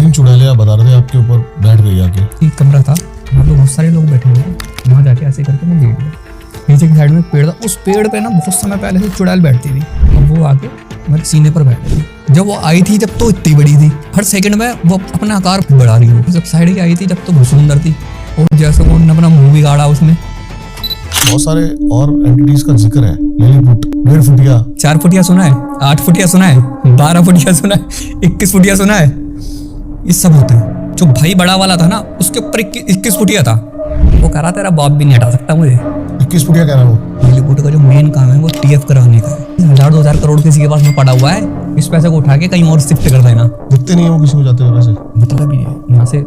तीन चुड़ैलियां बता रहे थे आपके ऊपर बैठ गई आके। एक कमरा था, वहाँ पे बहुत सारे लोग बैठे हुए थे। वहाँ जाके ऐसे करके मैं लेट गया। पीछे की साइड में पेड़ था, उस पेड़ पे ना बहुत समय पहले से चुड़ैल बैठती थी। अब वो आके मेरे सीने पर बैठ गई। जब वो आई थी जब तो इतनी बड़ी थी, हर सेकंड में वो अपना आकार बढ़ा रही हो। जब साइड की आई थी जब तो बहुत सुंदर थी, और जैसे वो अपना मुंह भी गाड़ा उसने। बहुत सारे और एंटिटीज का जिक्र है। लिलीपुट, 1.5 फुटिया, 4 फुटिया सुना है, 8 फुटिया सुना है, 12 फुटिया सुना है, 21 फुटिया सुना है। ये सब होते हैं। जो भाई बड़ा वाला था ना, उसके ऊपर 21 फुटिया था। वो कह रहा तेरा बाप भी नहीं हटा सकता मुझे। 21 फुटिया कह रहा है वो। लिलीपुट का जो मेन काम है वो टीएफ कराने का है। 1000-2000 करोड़ किसी के पास में पड़ा हुआ है, इस पैसे को उठा के कहीं और शिफ्ट कर देना। दिखते नहीं है वो किसी को जाते हुए वैसे। मतलब ये यहाँ से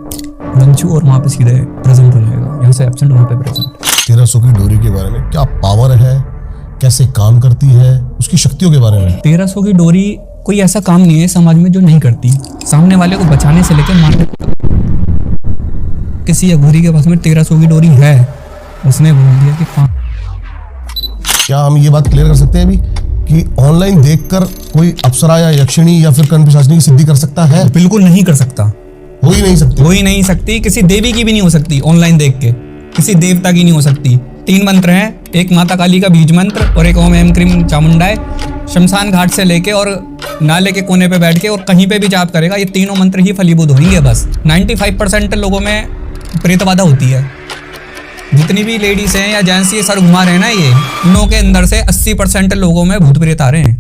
लंचू और वहाँ पे सीधे प्रेजेंट हो जाएगा, यहाँ से एब्सेंट वहाँ पे प्रेजेंट। 1300 की डोरी के बारे में क्या पावर है, कैसे काम करती है, उसकी शक्तियों के बारे में। 1300 की डोरी कोई ऐसा काम नहीं है समाज में जो नहीं करती। सामने वाले को बचाने से लेकर मारने तक। किसी अघोरी के पास में 1300 की डोरी है, उसने बोल दिया कि क्या हम ये बात क्लियर कर सकते हैं अभी कि ऑनलाइन देखकर कोई अप्सरा या यक्षिणी या फिर कर्ण-पिशाचिनी की सिद्धि कर सकता है? बिल्कुल नहीं कर सकता। हो ही नहीं सकती। हो ही नहीं सकती। किसी देवी की भी नहीं हो सकती ऑनलाइन देख के, किसी देवता की नहीं हो सकती। 3 मंत्र हैं, एक माता काली का बीज मंत्र और एक ओम एम क्रीम चामुंडाय। शमशान घाट से लेके और नाले के कोने पे बैठ के और कहीं पे भी जाप करेगा, ये तीनों मंत्र ही फलीभूत होंगे बस। 95% लोगों में प्रेतबाधा होती है। जितनी भी लेडीज हैं या जेंट्स ये सर घुमा रहे हैं ना, ये इनों के अंदर से 80% लोगों में भूत प्रेत आ रहे हैं।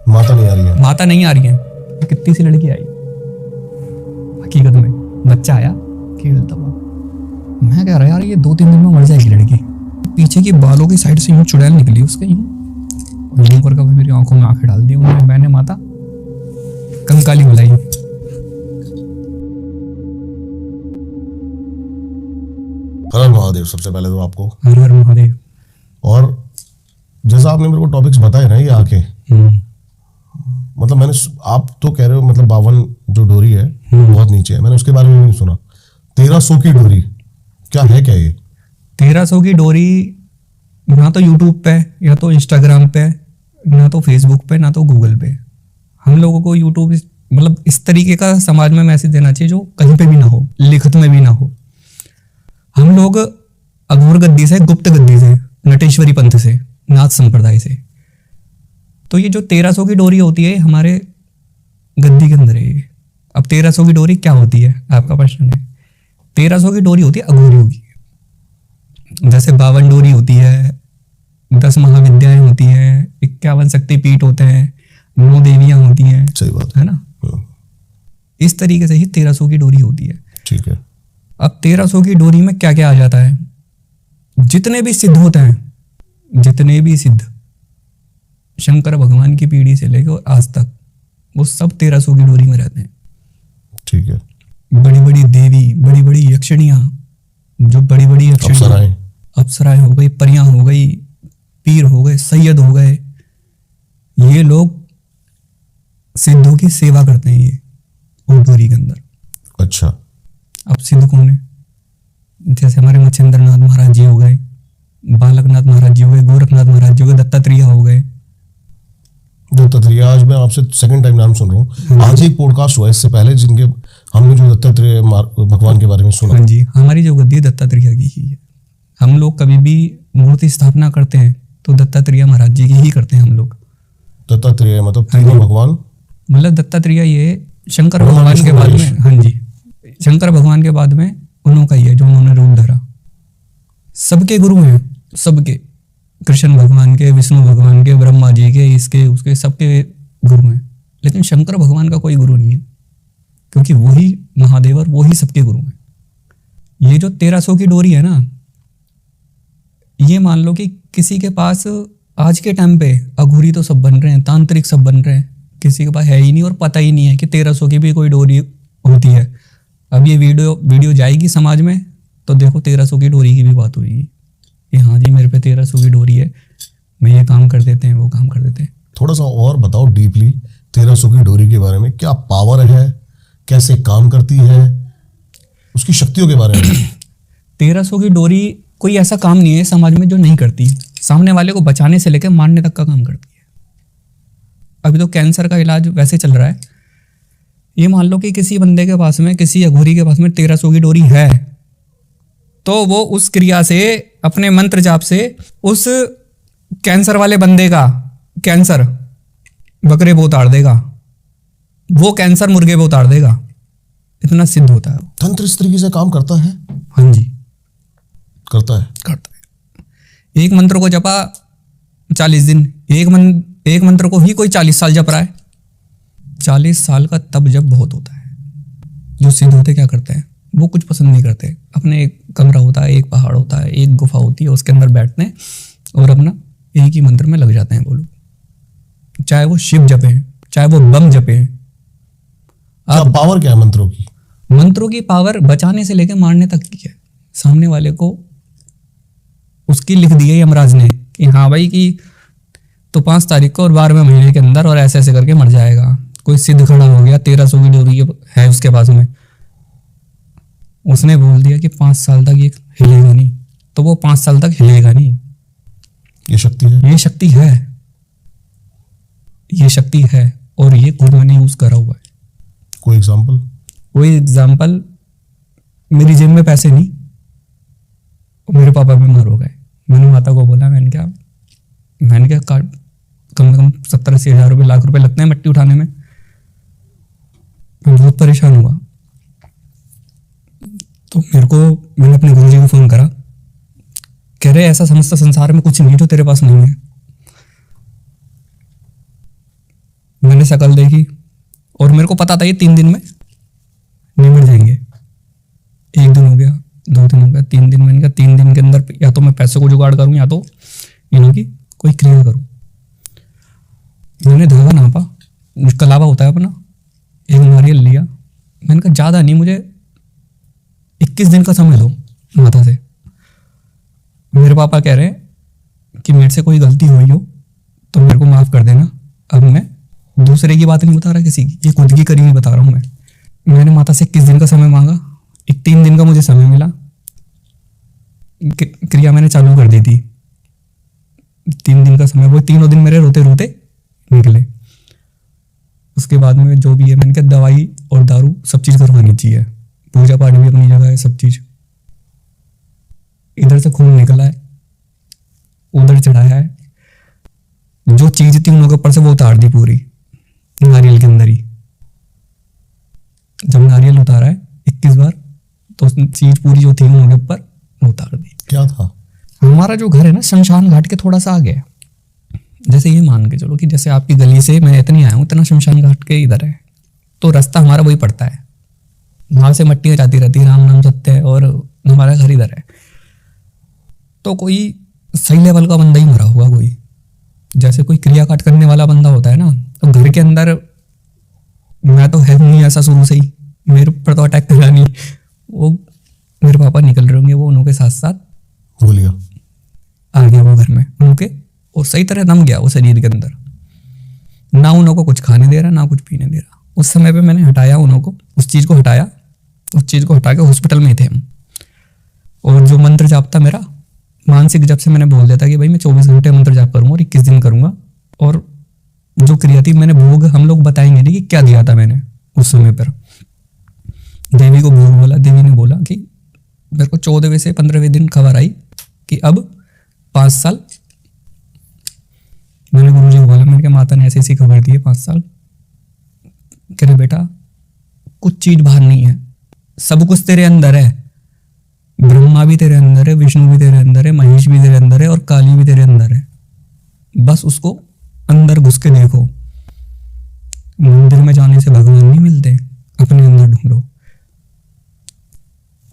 माता नहीं आ रही है। माता नहीं आ रही है। कितनी सी लड़की आई हकीकत में, बच्चा आया खेलता हुआ। मैं कह रहा यार ये 2-3 दिन में मर जाएगी लड़की। पीछे की बालों की साइड से यूं चुड़ैल निकली उसके, यूं कर कभी मेरी आंखों में आंखें डाल दी। मैंने माता कंकाली बुलाई। हर हर महादेव। सबसे पहले तो आपको हर हर महादेव। और जैसा आपने मेरे को टॉपिक्स बताए ना ये आके, मतलब मैंने, आप तो कह रहे हो मतलब 52 जो डोरी है बहुत नीचे है, मैंने उसके बारे में नहीं सुना। 1300 की डोरी क्या है, क्या ये 1300 की डोरी ना तो यूट्यूब पे, या तो इंस्टाग्राम पे, ना तो फेसबुक पे, ना तो गूगल पे। हम लोगों को यूट्यूब मतलब इस तरीके का समाज में मैसेज देना चाहिए जो कहीं पे भी ना हो, लिखित में भी ना हो। हम लोग अघोर गद्दी से, गुप्त गद्दी से, नटेश्वरी पंथ से, नाथ संप्रदाय से, तो ये जो 1300 की डोरी होती है हमारे गद्दी के अंदर है। अब 1300 की डोरी क्या होती है आपका प्रश्न है। 1300 की डोरी होती है अघोरियों की। जैसे 52 डोरी होती है, 10 महाविद्याएं होती हैं, 51 शक्तिपीठ होते हैं, 9 देवियां होती हैं। सही बात है ना। इस तरीके से ही 1300 की डोरी होती है। ठीक है। अब 1300 की डोरी में क्या क्या आ जाता है। जितने भी सिद्ध होते हैं, जितने भी सिद्ध शंकर भगवान की पीढ़ी से लेकर आज तक, वो सब 1300 की डोरी में रहते हैं। ठीक है। बड़ी बड़ी देवी, बड़ी बड़ी यक्षिणियां, जो बड़ी बड़ी यक्षिणियां, अप्सराएं हो गई, परियां हो गई, पीर हो गए, सैयद हो गए, ये लोग सिद्धों की सेवा करते हैं ये उस डोरी के अंदर। अच्छा। अब सिद्ध कौन है। जैसे हमारे मच्छिंद्रनाथ महाराज जी हो गए, बालकनाथ महाराज जी हो गए, गोरखनाथ महाराज जी हो गए, दत्तात्रेय हो गए। दत्तात्रेय आज मैं आपसे सेकंड टाइम नाम सुन रहा हूँ। आज एक पॉडकास्ट हुआ इससे पहले जिनके हमने जो दत्तात्रेय भगवान के बारे में सुना। हाँ जी, हमारी जो गद्दी दत्तात्रेय की ही है। हम लोग कभी भी मूर्ति स्थापना करते हैं तो दत्तात्रेय महाराज जी की ही करते हैं हम लोग। दत्तात्रेय मतलब तीनों भगवान, मतलब दत्तात्रेय ये शंकर भगवान के बाद में, हाँ जी, शंकर भगवान के बाद में उन्हों का ही है जो उन्होंने रूप धरा। सबके गुरु हैं, सबके, कृष्ण भगवान के, विष्णु भगवान के, ब्रह्मा जी के, इसके उसके सबके गुरु हैं। लेकिन शंकर भगवान का कोई गुरु नहीं है, क्योंकि वही महादेव और वही सबके गुरु हैं। ये जो 1300 की डोरी है ना, ये मान लो कि किसी के पास आज के टाइम पे अघोरी तो सब बन रहे हैं, तांत्रिक सब बन रहे हैं, किसी के पास है ही नहीं और पता ही नहीं है कि 1300 की भी कोई डोरी होती है। अब ये वीडियो जाएगी समाज में तो देखो 1300 की डोरी की भी बात होगी कि हाँ जी मेरे पे 1300 की डोरी है, मैं ये काम कर देते हैं, वो काम कर देते हैं। थोड़ा सा और बताओ डीपली 1300 की डोरी के बारे में, क्या पावर है, कैसे काम करती है, उसकी शक्तियों के बारे में। 1300 की डोरी कोई ऐसा काम नहीं है समाज में जो नहीं करती। सामने वाले को बचाने से लेकर मारने तक का काम करती है। अभी तो कैंसर का इलाज वैसे चल रहा है ये मान लो कि किसी बंदे के पास में, किसी अघोरी के पास में 1300 की डोरी है, तो वो उस क्रिया से, अपने मंत्र जाप से, उस कैंसर वाले बंदे का कैंसर बकरे पे उतार देगा, वो कैंसर मुर्गे पे उतार देगा। इतना सिद्ध होता है। तंत्र इस तरीके से काम करता है? हाँ जी, करता है। एक मंत्र को जपा 40 दिन, एक मंत्र को ही कोई 40 साल जप रहा है। 40 साल का तप जप बहुत होता है। जो सिद्ध होते क्या करते हैं, वो कुछ पसंद नहीं करते। अपने एक कमरा होता है, एक पहाड़ होता है, एक गुफा होती है, उसके अंदर बैठते हैं और अपना एक ही मंत्र में लग जाते हैं। बोलो, चाहे वो शिव जपे, चाहे वो बम जपे। पावर क्या है मंत्रों की? मंत्रों की पावर बचाने से लेकर मारने तक की है। सामने वाले को उसकी लिख दी है यमराज ने कि हाँ भाई कि तो 5 तारीख को और 12वें महीने के अंदर और ऐसे ऐसे करके मर जाएगा। कोई सिद्ध खड़ा हो गया, 1300 की डोरी है उसके पास में, उसने बोल दिया कि 5 साल तक ये हिलेगा नहीं, तो वो 5 साल तक हिलेगा नहीं। ये शक्ति है, ये शक्ति है, ये शक्ति है। और ये खुद मैंने यूज करा हुआ है। कोई एग्जांपल? कोई एग्जाम्पल, मेरी जेब में पैसे नहीं, मेरे पापा बीमार हो गए। मैंने माता को बोला, मैंने क्या कम से कम 70-80 हज़ार रुपये, लाख रुपए लगते हैं मट्टी उठाने में। मैं बहुत परेशान हुआ। तो मैंने अपने गुरुजी को फोन करा, कह रहे ऐसा समझता संसार में कुछ नहीं जो तेरे पास नहीं है। मैंने शक्ल देखी और मेरे को पता था ये 3 दिन में निमट जाएंगे। 1 दिन हो गया, 2 दिन हो गया, 3 दिन। मैंने कहा 3 दिन के अंदर या तो मैं पैसे को जुगाड़ करूं या तो इन्हों की कोई क्रिया करूं। मैंने धागा नापा, कलावा होता है अपना, एक नारियल लिया। मैंने कहा ज़्यादा नहीं, मुझे 21 दिन का समय दो माता से। मेरे पापा कह रहे हैं कि मेरे से कोई गलती हुई हो तो मेरे को माफ़ कर देना। अब मैं दूसरे की बात नहीं बता रहा, किसी की, ये खुद की करी हुई बता रहा हूँ मैं। मैंने माता से 21 दिन का समय मांगा, 3 दिन का मुझे समय मिला। क्रिया मैंने चालू कर दी थी। 3 दिन का समय, वो 3 दिन मेरे रोते रोते निकले। उसके बाद में जो भी है, मैंने कहा दवाई और दारू सब चीज़ करवानी चाहिए, पूजा पाठ भी अपनी जगह है, सब चीज़। इधर से खून निकला है, उधर चढ़ाया है, जो चीज थी उन लोगों के ऊपर से वो उतार दी पूरी नारियल के अंदर ही। जब नारियल उतारा है 21 बार, तो चीज पूरी जो थी उन लोगों के ऊपर वो उतार दी। क्या था? हमारा जो घर है ना, शमशान घाट के थोड़ा सा आगे है। जैसे ये मान के चलो कि जैसे आपकी गली से मैं इतनी आया हूँ, इतना शमशान घाट के इधर है, तो रास्ता हमारा वही पड़ता है। वहां से मट्टियाँ जाती रहती है, राम नाम सत्य है, और हमारा घर इधर है। तो कोई सही लेवल का बंदा ही मरा हुआ, कोई जैसे कोई क्रिया काट करने वाला बंदा होता है ना, तो घर के अंदर मैं तो है नहीं ऐसा शुरू से ही, मेरे ऊपर तो अटैक करा नहीं। वो मेरे पापा निकल रहे होंगे, वो उनके साथ साथ बोलिए आ गया वो घर में उनके, और सही तरह दम गया वो शरीर के अंदर। ना उनको कुछ खाने दे रहा, ना कुछ पीने दे रहा। उस समय पे मैंने हटाया उनको, उस चीज़ को हटाया, उस चीज़ को हटा के हॉस्पिटल में थे हम। और जो मंत्र जाप था मेरा मानसिक, जब से मैंने बोल दिया था कि भाई मैं 24 घंटे मंत्र जाप करूंगा और 21 दिन करूंगा। और जो क्रिया थी, मैंने भोग, हम लोग बताएंगे नहीं कि क्या दिया था मैंने उस समय पर। देवी को भोग बोला, देवी ने बोला कि मेरे को 14वें से 15वें दिन खबर आई कि अब 5 साल। मैंने गुरुजी को बोला, मैंने कहा माता ने ऐसी ऐसी खबर दी है 5 साल। कह रहे बेटा कुछ चीज बाहर नहीं है, सब कुछ तेरे अंदर है। ब्रह्मा भी तेरे अंदर है, विष्णु भी तेरे अंदर है, महेश भी तेरे अंदर है, और काली भी तेरे अंदर है। बस उसको अंदर घुस के देखो। मंदिर में जाने से भगवान नहीं मिलते, अपने अंदर ढूंढो।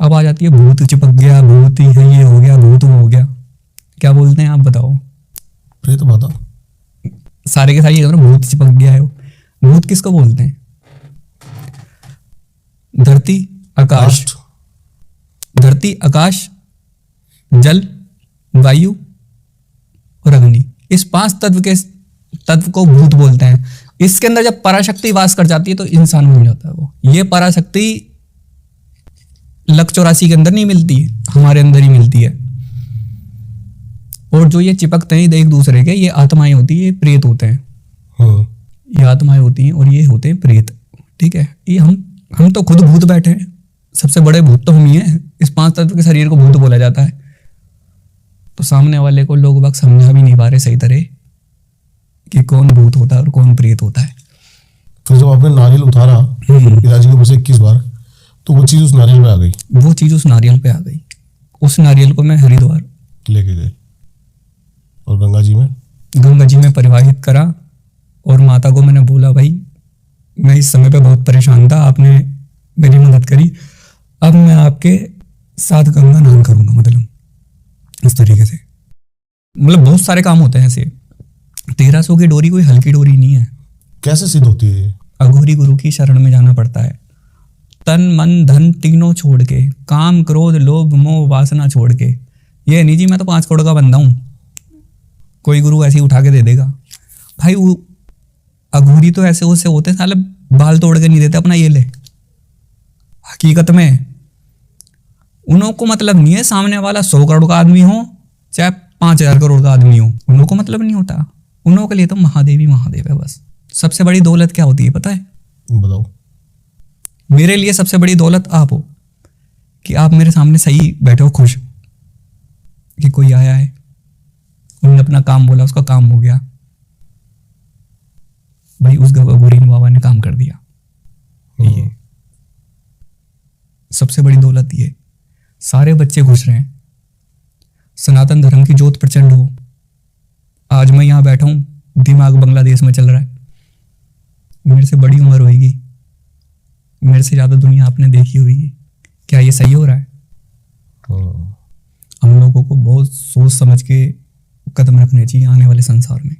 अब आ जाती है भूत चिपक गया, भूत ही है, ये हो गया, भूत वो हो गया। क्या बोलते हैं आप बताओ? प्रेत बाधा। सारे के सारे ये भूत चिपक गया है। भूत किसको बोलते हैं? धरती आकाश, धरती आकाश, जल, वायु और अग्नि, इस 5 तत्व को भूत बोलते हैं। इसके अंदर जब पराशक्ति वास कर जाती है तो इंसान बन जाता है वो। ये पराशक्ति लक 84 के अंदर नहीं मिलती है, हमारे अंदर ही मिलती है। और जो ये चिपकते हैं एक दूसरे के, ये आत्माएं होती है, ये प्रेत होते हैं। ये आत्माएं होती हैं और ये होते हैं प्रेत। ठीक है, ये हम तो खुद भूत बैठे हैं, सबसे बड़े भूत तो हम ही हैं। इस 5 तत्व के शरीर को भूत बोला जाता है। तो सामने वाले को लोग बाग समझा भी नहीं पा रहे सही तरह कि कौन भूत होता है और कौन प्रेत होता है। फिर जब आपने नारियल उतारा पिताजी के ऊपर से 21 बार, तो वो चीज उस नारियल पे आ गई। वो चीज उस नारियल पे आ गई। उस नारियल को मैं हरिद्वार लेके गए और गंगा जी में परिवाहित करा। और माता को मैंने बोला, भाई मैं इस समय पे बहुत परेशान था, आपने मेरी मदद करी, अब मैं आपके साथ गंगा नहान करूंगा। मतलब इस तरीके से, मतलब बहुत सारे काम होते हैं ऐसे। 1300 की डोरी कोई हल्की डोरी नहीं है। कैसे सिद्ध होती है ये? अघोरी गुरु की शरण में जाना पड़ता है, तन मन धन तीनों छोड़ के, काम क्रोध लोभ मोह वासना छोड़ के। ये नहीं जी मैं तो 5 करोड़ का बंदा हूँ, कोई गुरु ऐसे ही उठा के दे देगा। भाई वो अघोरी तो ऐसे उससे होते हैं, साले बाल तोड़ के नहीं देते अपना, ये ले। हकीकत में उन्हों को मतलब नहीं है सामने वाला 100 करोड़ का आदमी हो चाहे 5000 करोड़ का आदमी हो, उन्हों को मतलब नहीं होता। उन्हों के लिए तो महादेव ही महादेव है बस। सबसे बड़ी दौलत क्या होती है पता है? बताओ। मेरे लिए सबसे बड़ी दौलत आप हो, कि आप मेरे सामने सही बैठे हो, खुश कि कोई आया है, उन्होंने अपना काम बोला, उसका काम हो गया। भाई उस गौरीन बाबा ने काम कर दिया। ये सबसे बड़ी दौलत ये। सारे बच्चे खुश रहे, सनातन धर्म की जोत प्रचंड हो। आज मैं यहाँ बैठा हूँ, दिमाग बांग्लादेश में चल रहा है। मेरे से बड़ी उम्र होगी, मेरे से ज़्यादा दुनिया आपने देखी होगी। क्या ये सही हो रहा है? हम लोगों को बहुत सोच समझ के कदम रखने चाहिए आने वाले संसार में,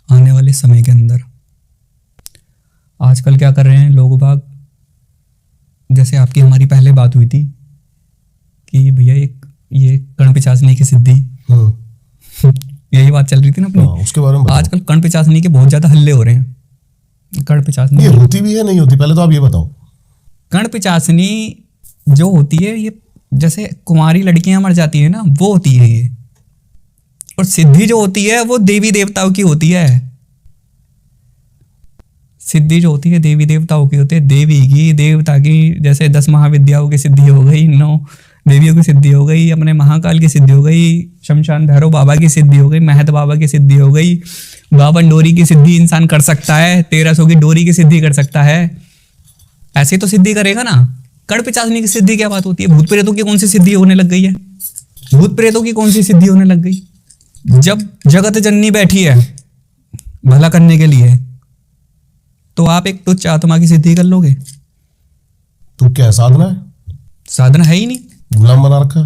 आने वाले समय के अंदर। आजकल क्या कर रहे हैं लोग बाग, जैसे आपकी हमारी पहले बात हुई थी कि भैया ये कर्ण पिचासनी की सिद्धि, यही बात चल रही थी ना अपनी। उसके बारे में आजकल कर्ण पिचासनी के बहुत ज्यादा हल्ले हो रहे हैं। कर्ण पिचासनी ये होती भी है नहीं होती, पहले तो आप ये बताओ। कर्ण पिचासनी जो होती है, ये जैसे कुंवारी लड़कियां मर जाती है ना, वो होती है ये। और सिद्धि जो होती है वो देवी देवताओं की होती है। सिद्धि जो होती है देवी देवताओं की होती है, देवी की, देवता की। जैसे 10 महाविद्याओं की सिद्धि हो गई, 9 देवियों की सिद्धि हो गई, अपने महाकाल की सिद्धि हो गई, शमशान भैरव बाबा की सिद्धि हो गई, महत बाबा की सिद्धि हो गई। 52 डोरी की सिद्धि इंसान कर सकता है, 1300 की डोरी की सिद्धि कर सकता है। ऐसे तो सिद्धि करेगा ना। कर्ण पिचासनी की सिद्धि क्या बात होती है? भूत प्रेतों की कौन सी सिद्धि होने लग गई है? भूत प्रेतों की कौन सी सिद्धि होने लग गई? जब जगत जननी बैठी है भला करने के लिए, तो आप एक तुच्छ आत्मा की सिद्धि कर लोगे? तो क्या साधना है? साधना है ही नहीं। गुलाम बना रखा।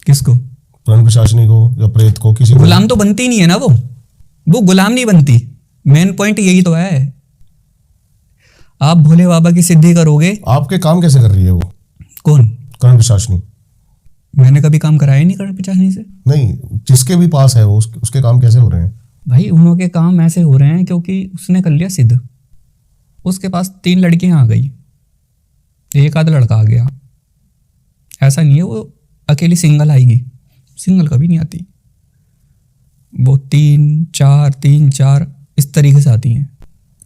किसको? कर्ण पिशाचनी को या प्रेत को, किसी को। गुलाम तो बनती नहीं है ना वो गुलाम नहीं बनती। मेन पॉइंट यही तो है। आप भोले बाबा की सिद्धि करोगे। आपके काम कैसे कर रही है वो? कौन? कर्ण पिशाचनी। मैंने कभी काम कराया नहीं कर्ण पिशाचनी से। नहीं, जिसके भी पास है वो, उसके काम कैसे हो रहे हैं? भाई उन्हों के काम ऐसे हो रहे हैं क्योंकि उसने कर लिया सिद्ध। उसके पास 3 लड़कियां आ गई, एक आध लड़का आ गया। ऐसा नहीं है वो अकेली सिंगल आएगी, सिंगल कभी नहीं आती। वो 3-4 इस तरीके से आती हैं।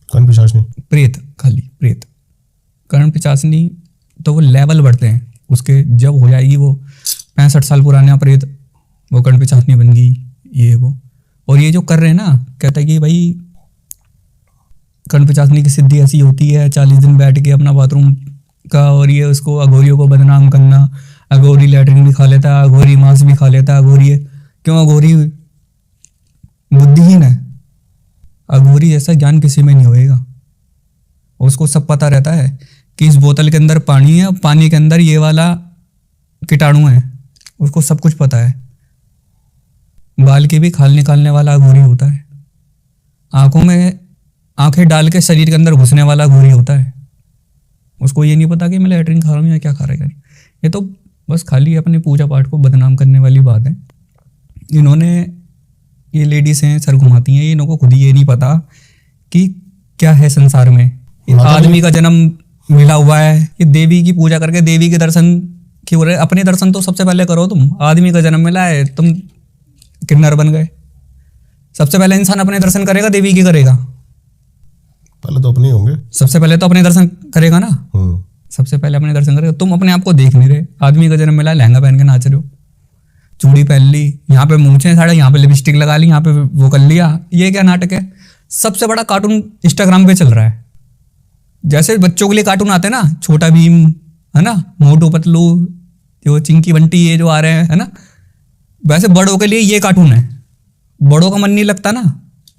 कर्ण पिशाचनी प्रेत, खाली प्रेत। कर्ण पिशाचनी तो वो लेवल बढ़ते हैं उसके। जब हो जाएगी वो 65 साल पुराना प्रेत, वो कर्ण पिशाचनी बन गई, ये वो। और ये जो कर रहे हैं ना, कहता है कि भाई कर्ण पिशाचनी की सिद्धि ऐसी होती है, 40 दिन बैठ के अपना बाथरूम का, और ये उसको अघोरियों को बदनाम करना। अघोरी लैट्रिन भी खा लेता, अघोरी मांस भी खा लेता। अघोरी क्यों? अघोरी बुद्धिहीन है। अघोरी जैसा ज्ञान किसी में नहीं होएगा। उसको सब पता रहता है कि इस बोतल के अंदर पानी है, पानी के अंदर ये वाला कीटाणु है, उसको सब कुछ पता है। बाल की भी खाल निकालने वाला अघोरी होता है। आंखों में आंखें डाल के शरीर के अंदर घुसने वाला अघोरी होता है। उसको ये नहीं पता कि मैं लैट्रिन खा रहा हूँ या क्या खा रहा है। ये तो बस खाली अपने पूजा पाठ को बदनाम करने वाली बात है। इन्होंने, ये लेडीज हैं सर घुमाती हैं, इनको खुद ये नहीं पता कि क्या है संसार में। आदमी का जन्म मिला हुआ है, ये देवी की पूजा करके देवी के दर्शन क्यों हो रहे? अपने दर्शन तो सबसे पहले करो तुम। आदमी का जन्म मिला है, तुम किन्नर बन गए। सबसे पहले इंसान अपने दर्शन करेगा, देवी की करेगा। पहले तो अपने ही होंगे। सबसे पहले तो अपने दर्शन करेगा ना, हम्म। सबसे पहले अपने दर्शन करेगा। तुम अपने आप को देख नहीं रहे। आदमी का जन्म मिला, लहंगा पहन के नाच रहे हो, चूड़ी पहन ली, यहाँ पे मूंछें साढ़े, यहाँ पे लिपस्टिक लगा ली, यहाँ पे वो कर लिया। ये क्या नाटक है? सबसे बड़ा कार्टून इंस्टाग्राम पे चल रहा है। जैसे बच्चों के लिए कार्टून आते हैं ना, छोटा भीम है ना, मोटू पतलू, जो चिंकी बंटी ये जो आ रहे हैं है ना, वैसे बड़ों के लिए ये कार्टून है। बड़ों का मन नहीं लगता ना,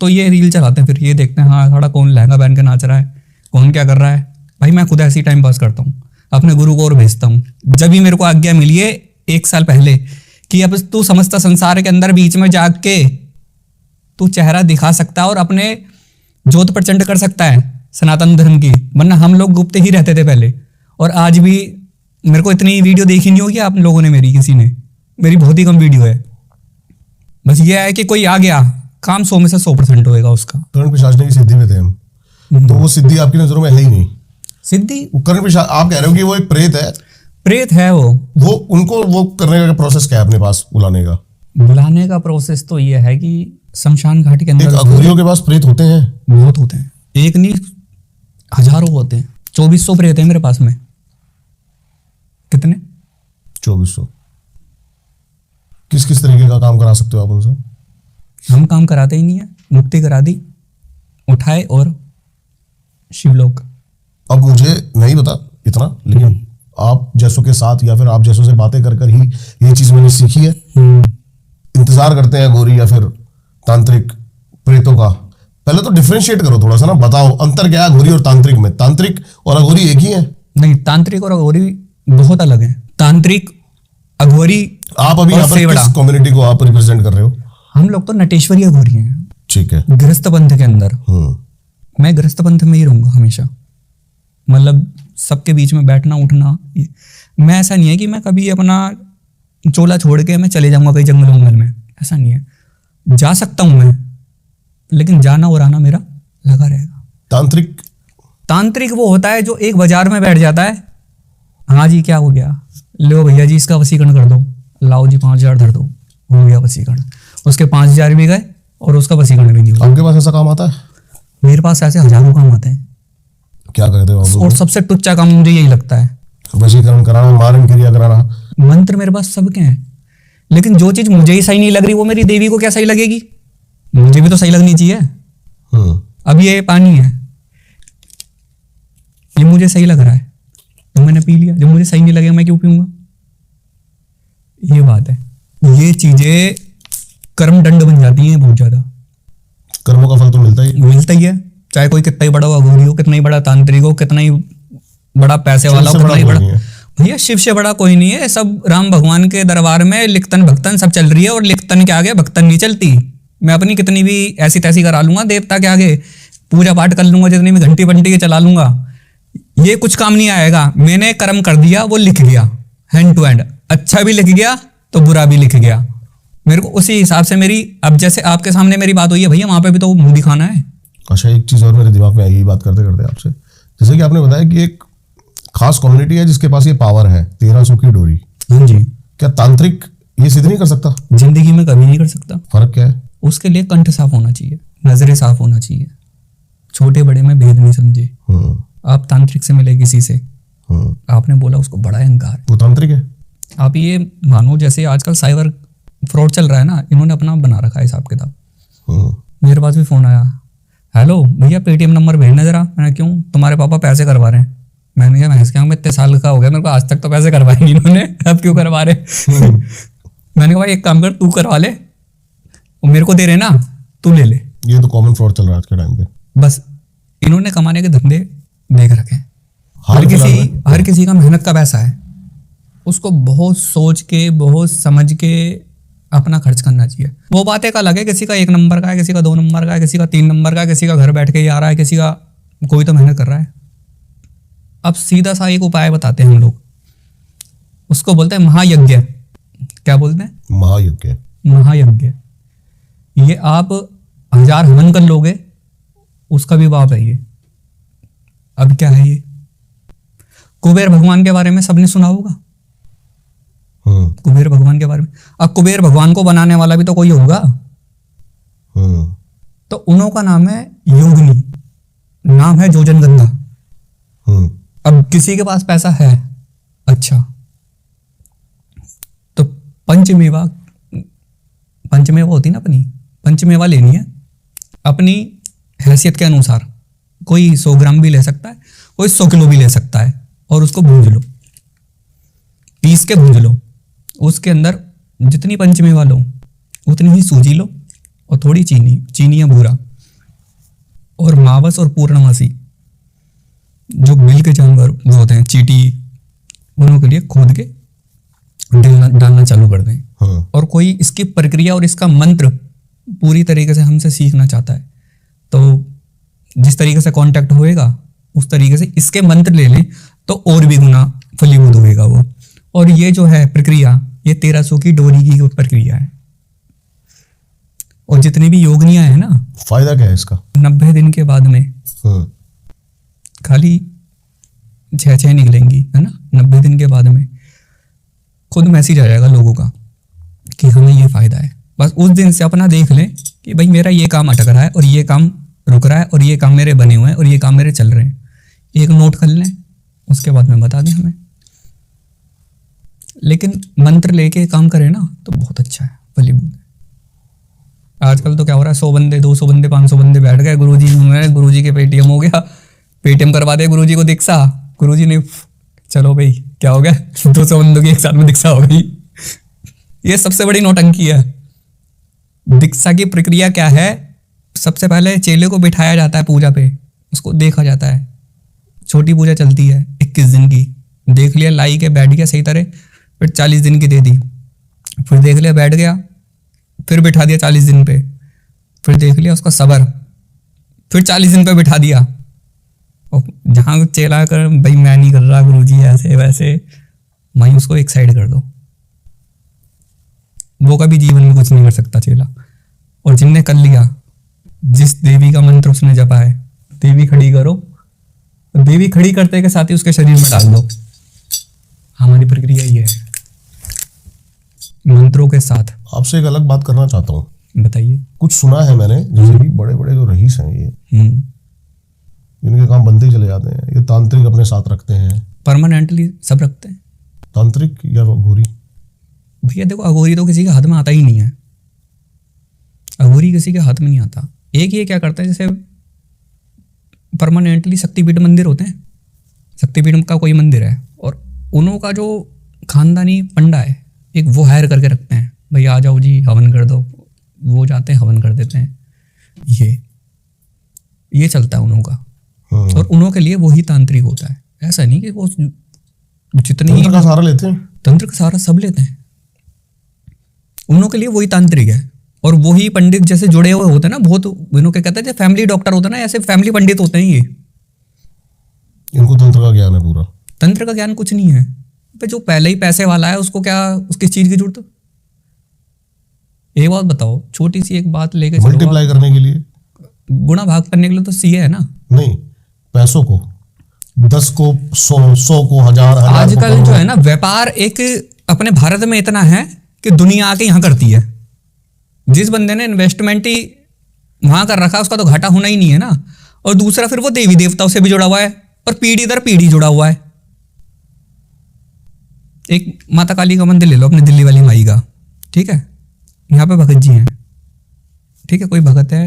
तो ये रील चलाते हैं, फिर ये देखते हैं हाँ साड़ा कौन लहंगा पहन के नाच रहा है, कौन क्या कर रहा है। भाई मैं खुद ऐसे ही टाइम पास करता हूँ, अपने गुरु को और भेजता हूँ। जब भी मेरे को आज्ञा मिली है 1 साल पहले कि अब तू समस्त संसार के अंदर बीच में जाग के तू चेहरा दिखा सकता है और अपने ज्योत प्रचंड कर सकता है सनातन धर्म की, वरना हम लोग गुप्त ही रहते थे पहले। और आज भी मेरे को इतनी वीडियो देखी नहीं होगी आप लोगों ने, मेरी किसी ने, मेरी बहुत ही कम वीडियो है। बस ये है कि कोई आ गया, काम 100 में से 100% होएगा उसका। कर्ण पिशाच की सिद्धि में थे हम, तो वो सिद्धि आपकी नजरों में है ही नहीं। सिद्धि वो कर्ण पिशाच आप कह रहे हो कि वो एक प्रेत है? प्रेत है वो उनको वो करने का प्रोसेस क्या है अपने पास बुलाने का? बुलाने का प्रोसेस तो ये है कि शमशान घाट के अंदर अघोरियों के पास प्रेत होते हैं? बहुत होते हैं, एक नहीं हजारों होते हैं। 2400 प्रेत है मेरे पास में। कितने? 2400। किस किस तरीके का काम करा सकते हो आप उनसे? हम काम कराते ही नहीं है, मुक्ति करा दी, उठाए और शिवलोक। अब मुझे नहीं पता इतना, लेकिन आप जैसों के साथ या फिर आप जैसों से बातें कर कर ही ये चीज मैंने सीखी है। इंतजार करते हैं गौरी या फिर तांत्रिक प्रेतों का। पहले तो डिफरेंशिएट करो थोड़ा सा ना, बताओ अंतर क्या है अघोरी और तांत्रिक में? तांत्रिक और अघोरी एक ही है? नहीं, तांत्रिक और अघोरी बहुत अलग है। तांत्रिक, अघोरी, आप अभी यहाँ पर किस कम्युनिटी को आप रिप्रेजेंट कर रहे हो? हम लोग तो नटेश्वरी अघोरी हैं। ठीक है। गृहस्थ पंथ के अंदर मैं गृहस्थ पंथ में ही रहूंगा हमेशा। मतलब सबके बीच में बैठना उठना, मैं ऐसा नहीं है कि मैं कभी अपना चोला छोड़ के मैं चले जाऊंगा कहीं जंगल वंगल में, ऐसा नहीं है। जा सकता हूं मैं, लेकिन जाना और आना मेरा लगा रहेगा। तांत्रिक वो होता है जो एक बाजार में बैठ जाता है, हाँ जी क्या हो गया, लो भैया जी इसका वसीकरण कर दो, लाओ जी 5000 धर दो, हो गया वसीकरण। उसके 5000 भी गए और उसका वसीकरण भी नहीं हुआ। आपके पास ऐसा काम आता है? मेरे पास ऐसे हजारों काम आते हैं। क्या करते हो आप? और सबसे टुच्चा काम मुझे यही लगता है, वशीकरण कराना, मारण क्रिया कराना। मंत्र मेरे पास सबके हैं, लेकिन जो चीज मुझे ही सही नहीं लग रही वो मेरी देवी को क्या सही लगेगी? मुझे भी तो सही लगनी चाहिए। अब ये पानी है, ये मुझे सही लग रहा है तो मैंने पी लिया, जब मुझे सही नहीं लगेगा मैं क्यों पीऊंगा? ये बात है। ये चीजें कर्म दंड बन जाती हैं बहुत ज्यादा। कर्मों का फल तो मिलता ही है, चाहे कोई कितना ही बड़ा अघोरी हो, कितना ही बड़ा तांत्रिक हो, कितना ही बड़ा पैसे वाला हो, कितना ही बड़ा, भैया शिव से बड़ा कोई नहीं है। सब राम भगवान के दरबार में लिखतन भक्तन सब चल रही है, और लिखतन के आगे भक्तन नहीं चलती। मैं अपनी कितनी भी ऐसी तैसी करा लूंगा, देवता के आगे पूजा पाठ कर लूंगा, जितनी भी घंटी बंटी के चला लूंगा, ये कुछ काम नहीं आएगा। मैंने कर्म कर दिया, वो लिख गया हैंड टू हैंड, अच्छा भी लिख गया तो बुरा भी लिख गया। मेरे को उसी हिसाब से मेरी, अब जैसे आपके सामने मेरी बात हुई है भैया, वहां पे भी तो मुंह दिखाना है। अच्छा, एक चीज और मेरे दिमाग में आई बात करते करते आपसे, जैसे कि आपने बताया कि एक खास कम्युनिटी है जिसके पास ये पावर है 1300 की डोरी। हाँ जी। क्या तांत्रिक ये सिद्ध नहीं कर सकता? जिंदगी में कभी नहीं कर सकता। फर्क क्या है? उसके लिए कंठ साफ होना चाहिए, नजरें साफ होना चाहिए, छोटे बड़े में भेद नहीं समझे। आप तांत्रिक से मिले किसी से, आपने बोला उसको बड़ा अहंकार, वो तांत्रिक है। आप ये मानो जैसे आजकल साइबर फ्रॉड चल रहा है ना, इन्होंने अपना बना रखा है हिसाब किताब। मेरे पास भी फोन आया, हेलो भैया पेटीएम नंबर भेजना जरा। मैंने क्यों? तुम्हारे पापा पैसे करवा रहे हैं। मैंने कहा भैंस क्या, मैं इतने साल का हो गया, मेरे को आज तक तो पैसे करवाए नहीं इन्होंने, अब क्यों करवा रहे? मैंने कहा भाई एक काम कर, तू करवा ले, और मेरे को दे रहे ना, तू ले ले। ये तो कॉमन फ्रॉड चल रहा है आज के टाइम पे। बस इन्होंने कमाने के धंधे देख रखे हैं। हर किसी का मेहनत का पैसा है, उसको बहुत सोच के बहुत समझ के अपना खर्च करना चाहिए। वो बात एक अलग है, किसी का 1 नंबर का है, किसी का 2 नंबर का है, किसी का 3 नंबर का है, किसी का घर बैठ के ही आ रहा है, किसी का कोई तो मेहनत कर रहा है। अब सीधा सा एक उपाय बताते हैं हम लोग, उसको बोलते हैं महायज्ञ। क्या बोलते हैं? महायज्ञ। महायज्ञ। ये आप 1000 हवन कर लोगे, उसका भी पाप है ये। अब क्या है ये? कुबेर भगवान के बारे में सबने सुना होगा। कुबेर भगवान के बारे में, अब कुबेर भगवान को बनाने वाला भी तो कोई होगा। तो उन्हों का नाम है योगिनी, नाम है जोजनगंधा। हम्म। अब किसी के पास पैसा है, अच्छा, तो पंचमेवा होती ना अपनी, पंचमेवा लेनी है अपनी हैसियत के अनुसार। कोई 100 ग्राम भी ले सकता है, कोई 100 किलो भी ले सकता है, और उसको भूंज लो, पीस के भूंज लो। उसके अंदर जितनी पंचमेवा लो उतनी ही सूजी लो, और थोड़ी चीनी या बूरा, और मावस और पूर्णमासी जो बिल के जानवर वो होते हैं, चींटी, उनों के लिए खोद के डालना चालू कर दें। हाँ। और कोई इसकी प्रक्रिया और इसका मंत्र पूरी तरीके से हमसे सीखना चाहता है, तो जिस तरीके से कांटेक्ट होएगा उस तरीके से इसके मंत्र ले लें तो और भी गुना फलीभूत होएगा वो। और ये जो है प्रक्रिया, ये 1300 की डोरी की प्रक्रिया है। और जितनी भी योगनियां है ना, फायदा क्या है इसका? 90 दिन के बाद में हाँ। खाली 6 निकलेंगी, है ना। 90 दिन के बाद में खुद मैसेज आ जाएगा लोगों का कि हमें ये फायदा है। बस उस दिन से अपना देख लें कि भाई मेरा ये काम अटक रहा है, और ये काम रुक रहा है, और ये काम मेरे बने हुए हैं, और ये काम मेरे चल रहे हैं। एक नोट कर लें, उसके बाद में बता दें हमें। लेकिन मंत्र लेके काम करें ना तो बहुत अच्छा है, फलीभूत है। आजकल तो क्या हो रहा है, 100 बंदे, 200 बंदे, 500 बंदे बैठ गए, गुरुजी के पेटीएम हो गया, पेटीएम करवा दे गुरुजी को दीक्षा। गुरुजी ने चलो भाई क्या हो गया, 200 बंदों की एक साथ में दीक्षा हो गई। ये सबसे बड़ी नौटंकी है। दीक्षा की प्रक्रिया क्या है? सबसे पहले चेले को बिठाया जाता है पूजा पे, उसको देखा जाता है। छोटी पूजा चलती है 21 दिन की, देख लिया, लाई के बैठ गया सही तरह, फिर 40 दिन की दे दी, फिर देख लिया बैठ गया, फिर बिठा दिया 40 दिन पे, फिर देख लिया उसका सबर, फिर 40 दिन पे बिठा दिया। और जहाँ चेला कर भाई मैं नहीं कर रहा गुरुजी ऐसे वैसे, वहीं उसको एक साइड कर दो। वो कभी जीवन में कुछ नहीं कर सकता चेला। और जिनने कर लिया, जिस देवी का मंत्र उसने जपा है, देवी खड़ी करो, देवी खड़ी करते के साथ ही उसके शरीर में डाल दो। हमारी प्रक्रिया ये है, मंत्रों के साथ। आपसे एक अलग बात करना चाहता हूँ। बताइए। कुछ सुना है मैंने, जैसे कि बड़े बड़े जो रईस हैं ये, इनके काम बनते ही चले जाते हैं, ये तांत्रिक अपने साथ रखते हैं। परमानेंटली सब रखते हैं। तांत्रिक या अघोरी? भैया देखो, अघोरी तो किसी के हाथ में आता ही नहीं है। अघोरी किसी के हाथ में नहीं आता। एक ये क्या करता है, जैसे परमानेंटली शक्तिपीठ मंदिर होते हैं, शक्तिपीठ का कोई मंदिर है, और उन्हों का जो खानदानी पंडा है एक, वो हायर करके रखते हैं, भाई आ जाओ जी हवन कर दो। वो जाते हैं हवन कर देते हैं। ये चलता है उन्हों का। और उन्हों के लिए वही तांत्रिक होता है। ऐसा नहीं कि वो जितने तंत्र का सहारा लेते हैं, तंत्र का सहारा सब लेते हैं। उन्हों के लिए वही तांत्रिक है। और वही पंडित जैसे जुड़े हुए होते हैं ना, बहुत इन्हों के कहते हैं फैमिली डॉक्टर होते हैं ना, ऐसे फैमिली पंडित होते हैं ये। इनको तंत्र का ज्ञान है पूरा। तंत्र का ज्ञान कुछ नहीं है। जो पहले ही पैसे वाला है उसको क्या उसकी चीज की जरूरत? एक बात बताओ, छोटी सी एक बात लेके मल्टीप्लाई करने के लिए, गुणा भाग करने के लिए तो सीए है ना। नहीं, पैसों को 10 को 100 को 1000 आजकल जो है ना व्यापार एक अपने भारत में इतना है कि दुनिया आके यहाँ करती है। जिस बंदे ने इन्वेस्टमेंट ही वहां कर रखा है उसका तो घाटा होना ही नहीं है ना। और दूसरा फिर वो देवी देवताओं से भी जुड़ा हुआ है, और पीढ़ी दर पीढ़ी जुड़ा हुआ है। एक माता काली का मंदिर ले लो अपने दिल्ली वाली माई का, ठीक है। यहाँ पे भगत जी हैं, ठीक है, कोई भगत है,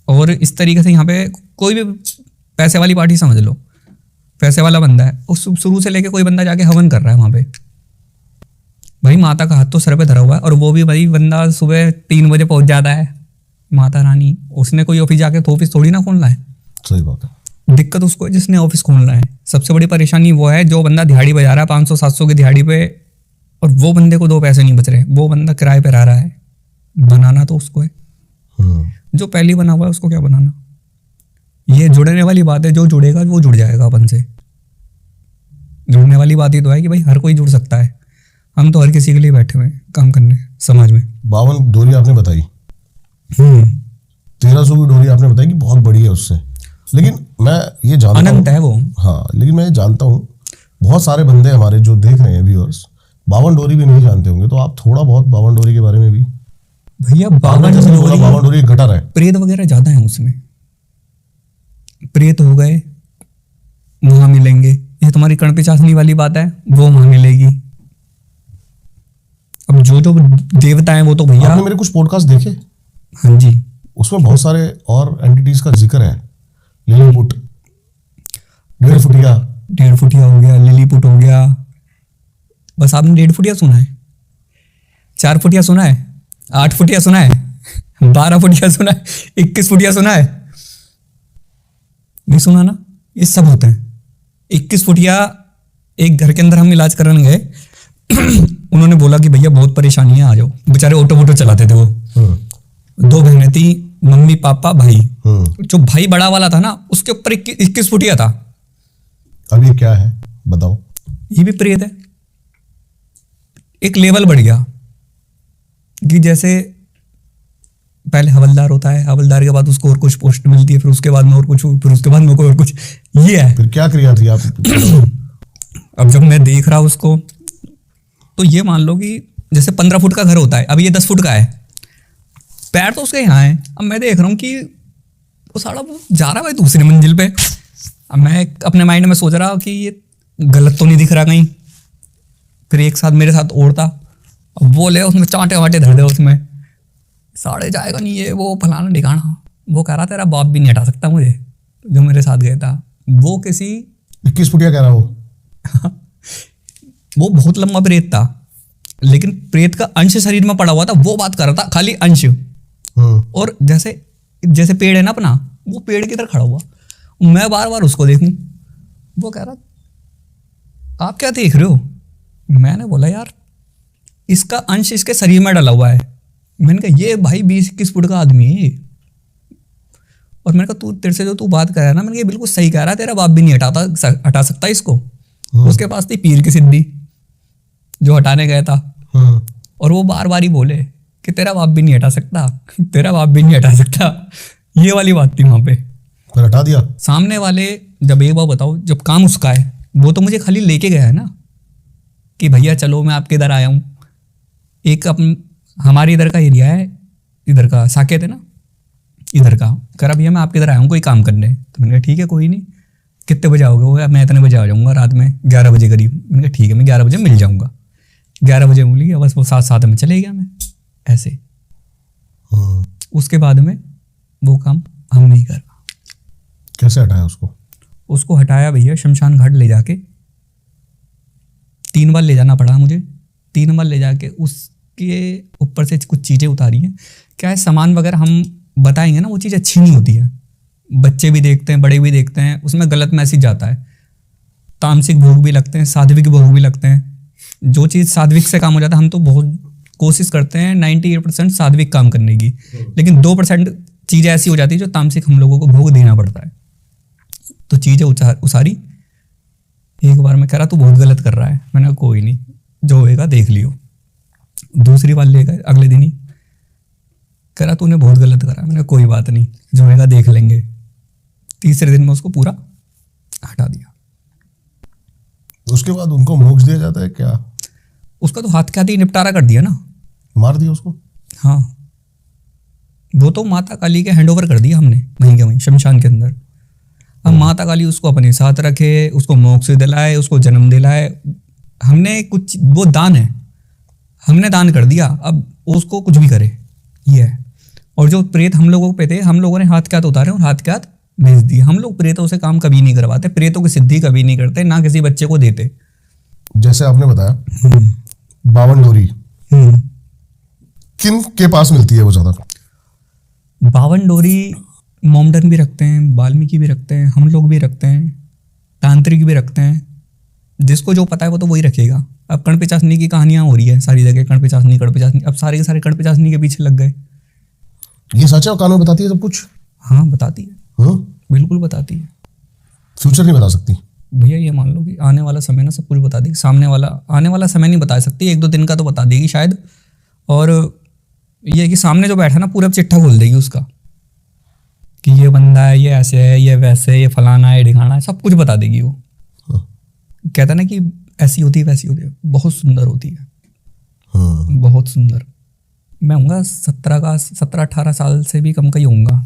और इस तरीके से यहाँ पे कोई भी पैसे वाली पार्टी समझ लो, पैसे वाला बंदा है, उस शुरू से लेके कोई बंदा जाके हवन कर रहा है वहाँ पे। भाई माता का हाथ तो सर पे धरा हुआ है, और वो भी भाई बंदा सुबह 3 बजे पहुंच जाता है। माता रानी, उसने कोई ऑफिस जाके तो ऑफिस थोड़ी ना खोलना है। सही बात है। दिक्कत उसको है जिसने ऑफिस खोलना है। सबसे बड़ी परेशानी वो है जो बंदा दिहाड़ी बजा रहा है 500-700 की दिहाड़ी पे, और वो बंदे को 2 पैसे नहीं बच रहे, वो बंदा किराए पे रह रहा है। बनाना तो उसको है, जो पहले बना हुआ है उसको क्या बनाना। ये जुड़ने वाली बात है, जो जुड़ेगा वो जुड़ जाएगा अपन से। जुड़ने वाली बात ही तो है कि भाई हर कोई जुड़ सकता है। हम तो हर किसी के लिए बैठे हुए हैं काम करने समाज में। 52 डोरी आपने बताई, 1300 की डोरी आपने बताई कि बहुत बड़ी है उससे, लेकिन मैं ये जानता हूं, अनंत है वो। हाँ, लेकिन मैं जानता हूँ बहुत सारे बंदे हमारे जो देख रहे हैं व्यूअर्स 52 डोरी भी नहीं जानते होंगे, तो आप थोड़ा बहुत 52 डोरी के बारे में भी। भैया 52 डोरी गटर है, प्रेत वगैरह ज्यादा है उसमें। प्रेत हो गए वहां मिलेंगे, ये तुम्हारी कण पिचासनी वाली बात है, वो वहां मिलेगी। अब जो जो देवता हैं वो तो भैया, आपने मेरे कुछ पॉडकास्ट देखे? हाँ जी, उसमें बहुत सारे और एंटिटीज का जिक्र है। लिलीपुट, 1.5 फुटिया, 1.5 फुटिया हो गया, लिलीपुट हो गया। बस आपने 1.5 फुटिया सुना है, 4 फुटिया सुना है, 8 फुटिया सुना है, 12 फुटिया सुना है, 21 फुटिया सुना है? नहीं सुना ना? ये सब होते हैं। 21 फुटिया एक घर के अंदर हम इलाज कराने गए उन्होंने बोला कि भैया बहुत परेशानी है, आ जाओ। बेचारे ऑटो वोटो चलाते थे वो। 2 बहनें थी, मम्मी पापा भाई। जो भाई बड़ा वाला था ना, उसके ऊपर 21 फुटिया था। अब ये क्या है बताओ? ये भी प्रेत है। एक लेवल बढ़ गया कि जैसे पहले हवलदार होता है, हवलदार के बाद उसको और कुछ पोस्ट मिलती है, फिर उसके बाद में और कुछ, फिर उसके बाद में और कुछ। ये है। फिर क्या क्रिया थी आप? अब जब मैं देख रहा उसको, तो ये मान लो कि जैसे 15 फुट का घर होता है, अब ये 10 फुट का है, पैर तो उसके यहाँ है। अब मैं देख रहा हूँ कि वो साला वो जा रहा है भाई दूसरी मंजिल पे। अब मैं अपने माइंड में सोच रहा कि ये गलत तो नहीं दिख रहा कहीं। फिर एक साथ मेरे साथ और था, अब वो ले उसमें चांटे वाटे धर दे, उसमें साढ़े जाएगा नहीं, ये वो फलाना ठिकाना। वो कह रहा तेरा बाप भी नहीं हटा सकता मुझे, जो मेरे साथ गया था। वो किसी 21 फुटिया कह रहा वो वो बहुत लंबा प्रेत था, लेकिन प्रेत का अंश शरीर में पड़ा हुआ था। वो बात कर रहा था खाली अंश। और जैसे जैसे पेड़ है ना अपना, वो पेड़ की तरह खड़ा हुआ, मैं बार बार उसको देखूं। वो कह रहा आप क्या देख रहे हो? मैंने बोला यार इसका अंश इसके शरीर में डला हुआ है। मैंने कहा ये भाई 20-21 फुट का आदमी है। और मैंने कहा तू तेरे से जो तू बात कर रहा है ना, मैंने ये बिल्कुल सही कह रहा है, तेरा बाप भी नहीं हटा सकता इसको। उसके पास थी पीर की सिद्धि जो हटाने गया था, और वो बार बार ही बोले कि तेरा बाप भी नहीं हटा सकता, तेरा बाप भी नहीं हटा सकता। ये वाली बात थी वहां पे। फिर हटा दिया सामने वाले। जब एक बार बताओ, जब काम उसका है, वो तो मुझे खाली लेके गया है ना कि भैया चलो मैं आपके इधर आया हूँ। एक हमारे इधर का एरिया है, इधर का साकेत है ना, इधर का। कह रहा भैया मैं आपके इधर आया हूँ कोई काम करने। तो मैंने कहा ठीक है कोई नहीं, कितने बजे आओगे? वो मैं इतने बजे आ जाऊँगा, रात में 11 बजे करीब। मैंने कहा ठीक है मैं 11 बजे मिल जाऊँगा। 11 बजे मिल गया, बस वो साथ में चले गया मैं ऐसे। उसके बाद में वो काम हम नहीं कर। कैसे हटाया उसको? उसको हटाया भैया शमशान घाट ले जाके, 3 बार ले जाना पड़ा मुझे। 3 बार ले जाके उसके ऊपर से कुछ चीज़ें उतारी हैं। क्या है, सामान वगैरह हम बताएंगे ना, वो चीज़ अच्छी नहीं होती है। बच्चे भी देखते हैं, बड़े भी देखते हैं, उसमें गलत मैसेज जाता है। तामसिक भोग भी लगते हैं, साध्विक भोग भी लगते हैं। जो चीज़ साध्विक से काम हो जाता है, हम तो बहुत कोशिश करते हैं 98% साध्विक काम करने की, लेकिन 2% चीज़ें ऐसी हो जाती है जो तामसिक हम लोगों को भोग देना पड़ता है। तो चीज़ें उसारी। एक बार मैं कह रहा तू बहुत गलत कर रहा है। मैंने कहा कोई नहीं, जो होएगा देख लियो। दूसरी बार ले गए अगले दिन ही, कह रहा तूने बहुत गलत करा। मैंने कहा कोई बात नहीं, जो होएगा देख लेंगे। तीसरे दिन में उसको पूरा हटा दिया। उसके बाद उनको मोक्ष दिया जाता है क्या? उसका तो हाथ के हाथ ही निपटारा कर दिया ना, मार दिया उसको। हाँ, वो तो माता काली के हैंडओवर कर दिया हमने वहीं के वहीं शमशान के अंदर। अब माता काली उसको अपने साथ रखे, उसको मोक्ष दिलाए, उसको जन्म दिलाए। हमने कुछ, वो दान है, हमने दान कर दिया। अब उसको कुछ भी करे, ये है। और जो प्रेत हम लोगों पे थे, हम लोगों ने हाथ के हाथ उतारे और हाथ के हाथ भेज दिए। हम लोग प्रेतों से काम कभी नहीं करवाते, प्रेतों की सिद्धि कभी नहीं करते, ना किसी बच्चे को देते। जैसे आपने बताया 52 डोरी किन के पास मिलती है वो ज्यादा? 52 डोरी मोमडन भी रखते हैं, वाल्मीकि भी रखते हैं, हम लोग भी रखते हैं, तांत्रिक भी रखते हैं। जिसको जो पता है वो तो वही रखेगा। अब कण पिचासनी की कहानियां हो रही है सारी जगह, कण पिचासनी। अब सारे के सारे कण पिचासनी के पीछे लग गए। ये सच है? कानून बताती है सब कुछ? हाँ बताती है, बिल्कुल बताती है। फ्यूचर नहीं बता सकती भैया। ये मान लो कि आने वाला समय ना सब कुछ बता देगी। सामने वाला आने वाला समय नहीं बता सकती, 1-2 दिन का तो बता देगी शायद। और ये कि सामने जो बैठा ना, पूरा चिट्ठा खोल देगी उसका कि ये बंदा है, ये ऐसे है, ये वैसे है, ये फलाना है, ढिकाना है, सब कुछ बता देगी वो। कहता है ना कि ऐसी होती है वैसी होती है, बहुत सुंदर होती है, बहुत सुंदर। मैं होऊंगा 17-18 साल से भी कम का ही होऊंगा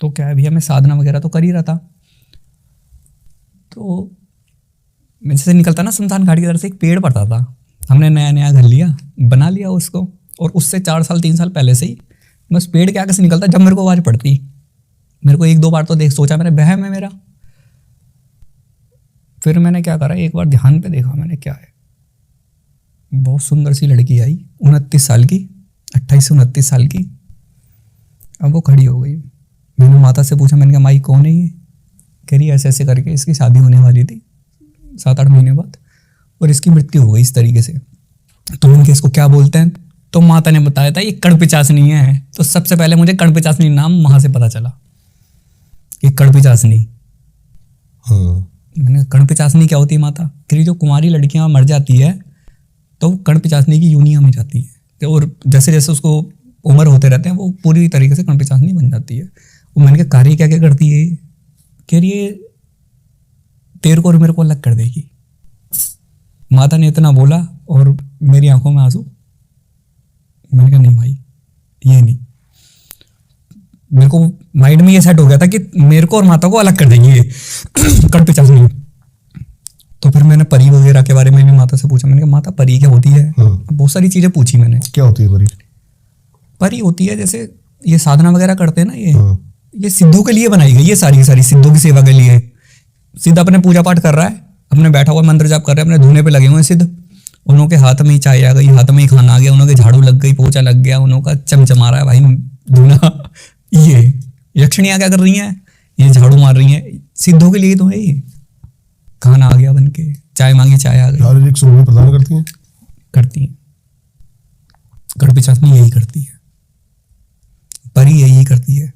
तो क्या है भैया, मैं साधना वगैरह तो कर ही रहा था, तो मेरे से निकलता ना शमशान घाट की तरफ से एक पेड़ पड़ता था। हमने नया नया घर लिया, बना लिया उसको, और उससे 4 साल 3 साल पहले से ही बस पेड़ के आगे से निकलता जब मेरे को आवाज़ पड़ती। मेरे को 1-2 बार तो देख सोचा मेरा वहम है मेरा। फिर मैंने क्या करा, एक बार ध्यान पे देखा मैंने क्या है, बहुत सुंदर सी लड़की आई, 29 साल की, 28 से 29 साल की। अब वो खड़ी हो गई। मैंने माता से पूछा, मैंने कहा माई कौन है ये? कह रही ऐसे ऐसे करके इसकी शादी होने वाली थी 7-8 महीने बाद, और इसकी मृत्यु हो गई इस तरीके से। तो उनके इसको क्या बोलते हैं? तो माता ने बताया था ये कड़पिचासनी है। तो सबसे पहले मुझे कड़पिचासनी नाम वहां से पता चला, ये कड़पिचासनी। मैंने कड़पिचासनी क्या होती है माता? कि जो कुंवारी लड़कियां मर जाती है तो कड़पिचासनी की यूनिया में जाती है, तो और जैसे जैसे उसको उम्र होते रहते हैं वो पूरी तरीके से कड़पिचासनी बन जाती है। वो मैंने कहा कार्य क्या क्या करती है? कह रही है तेरे को और मेरे को अलग कर देगी। माता ने इतना बोला और मेरी आंखों में आंसू। मैंने कहा नहीं भाई ये नहीं। मेरे को माइंड में ये सेट हो गया था कि मेरे को और माता को अलग कर देंगे ये कड़पिचासनी। तो फिर मैंने परी वगैरह के बारे में भी माता से पूछा। मैंने कहा माता परी क्या होती है? बहुत सारी चीजें पूछी मैंने। क्या होती है परी? परी होती है जैसे ये साधना वगैरह करते हैं ना, ये सिद्धों के लिए बनाई गई है, सारी की सारी सिद्धों की सेवा के लिए। सिद्ध अपने पूजा पाठ कर रहा है, अपने बैठा हुआ मंत्र जाप कर रहे हैं, अपने धुने पे लगे हुए हैं सिद्ध। उन्हों के हाथ में ही चाय आ गई, हाथ में ही खाना आ गया, उन्हों के झाड़ू लग गई, पोछा लग गया, उन्हों का चमचमा रहा है भाई धुना। ये यक्षिणियाँ क्या कर रही हैं? ये झाड़ू मार रही हैं। सिद्धों के लिए तो है ये। खाना आ गया बन के, चाय मांगी चाय आ गई। शारीरिक सुख भी प्रदान करती हैं? करती हैं। कड़पिचासनी यही करती है, परी यही करती है।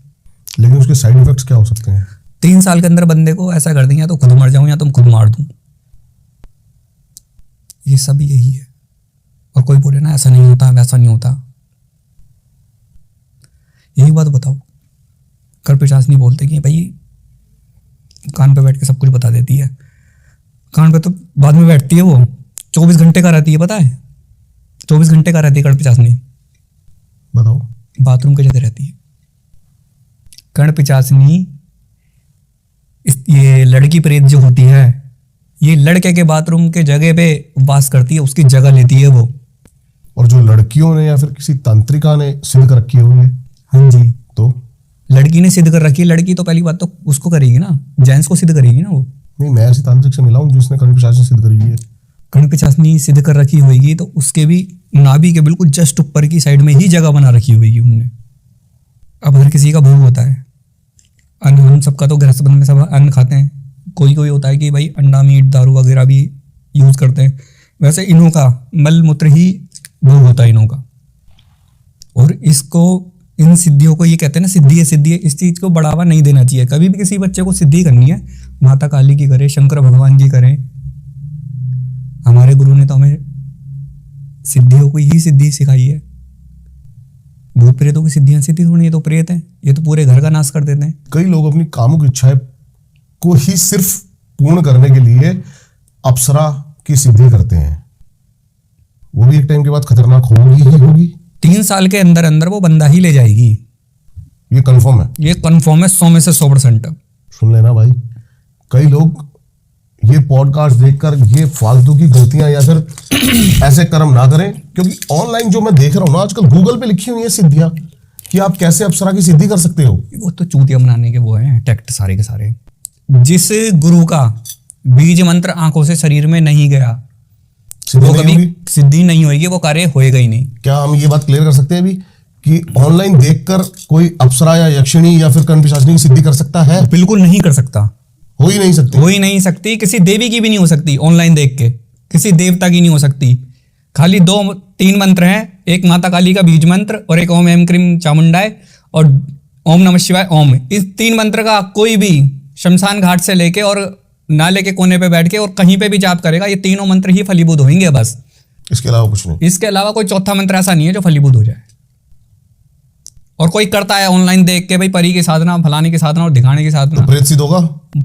लेकिन उसके साइड इफेक्ट्स क्या हो सकते हैं? 3 साल के अंदर बंदे को ऐसा कर देंगे, या तो खुद मर जाऊं या तुम खुद मार दूं। ये सब यही है। और कोई बोले ना ऐसा नहीं होता वैसा नहीं होता, यही बात बताओ। कड़पिचासनी बोलते कि भाई कान पे बैठ के सब कुछ बता देती है। कान पे तो बाद में बैठती है, वो 24 घंटे का रहती है, पता है? 24 घंटे का रहती है कड़पिचासनी। बताओ। बाथरूम की जगह रहती है कड़पिचासनी। ये लड़की प्रेत जो होती है, ये लड़के के बाथरूम के जगह पे वास करती है, उसकी जगह लेती है वो। और जो लड़कियों ने या फिर किसी तांत्रिका ने सिद्ध कर रखी हुई है? हाँ जी। तो लड़की ने सिद्ध कर रखी है। लड़की तो पहली बात तो उसको करेगी ना, जेंट्स को सिद्ध करेगी ना वो। नहीं, मैं ऐसे तांत्रिक से मिला हूँ जिसने कड़पिचासनी सिद्ध करी है। कड़पिचासनी सिद्ध कर रखी होगी तो उसके भी नाभि के बिल्कुल जस्ट ऊपर की साइड में ही जगह बना रखी होगी उनने। अब हर किसी का भोग होता है, अन्न हम सबका तो गृहस्थ बंधन में सब अन्न खाते हैं। कोई कोई होता है कि भाई अंडा मीट दारू वगैरह भी यूज़ करते हैं। वैसे इन्हों का मल मूत्र ही भोग होता है इन्हों का। और इसको इन सिद्धियों को ये कहते हैं ना सिद्धि है सिद्धि है, इस चीज़ को बढ़ावा नहीं देना चाहिए। कभी भी किसी बच्चे को सिद्धि करनी है, माता काली की करे, शंकर भगवान की करें। हमारे गुरु ने तो हमें सिद्धियों को ही सिद्धि सिखाई है। भूत प्रेतों की सिद्धियां सिद्धि थोड़ी, ये तो प्रेत हैं, ये तो पूरे घर का नाश कर देते हैं। कई लोग अपनी कामुक इच्छाएं को ही सिर्फ पूर्ण करने के लिए अप्सरा की सिद्धि करते हैं। वो भी एक टाइम के बाद खतरनाक होगी ही होगी। 3 साल के अंदर अंदर वो बंदा ही ले जाएगी, ये कंफर्म है। ये कंफर्म है 100 में से 100%। सुन लेना भाई, कई लोग ये पॉडकास्ट देखकर ये फालतू की गलतियां या फिर ऐसे कर्म ना करें, क्योंकि ऑनलाइन जो मैं देख रहा हूं ना आजकल गूगल पे लिखी हुई है सिद्धियां कि आप कैसे अप्सरा की सिद्धि कर सकते हो। वो तो चूतिया बनाने के वो हैं टेक्ट सारे के सारे। जिस गुरु का बीज मंत्र आंखों से शरीर में नहीं गया सिद्धि वो नहीं कभी होगी? सिद्धि नहीं होगी, वो कार्य होएगा ही नहीं। क्या हम ये बात क्लियर कर सकते हैं अभी कि ऑनलाइन देखकर कोई अप्सरा या यक्षिणी या फिर कड़पिचासनी की सिद्धि कर सकता है? बिल्कुल नहीं कर सकता, हो ही नहीं सकती। हो ही नहीं सकती। किसी देवी की भी नहीं हो सकती ऑनलाइन देख के, किसी देवता की नहीं हो सकती। खाली 2-3 मंत्र हैं, एक माता काली का बीज मंत्र और एक ओम एम क्रीम चामुंडाय और ओम नमः शिवाय ओम। इस 3 मंत्र का कोई भी शमशान घाट से लेके और नाले के कोने पे बैठ के और कहीं पे भी जाप करेगा, ये तीनों मंत्र ही फलीभूत होंगे बस। इसके अलावा कुछ नहीं। इसके अलावा कोई चौथा मंत्र ऐसा नहीं है जो फलीभूत हो जाए। और कोई करता है ऑनलाइन देख के भाई परी की साधना, फलाने की साधना और दिखाने की साधना, तो प्रेत सिद्ध होगा?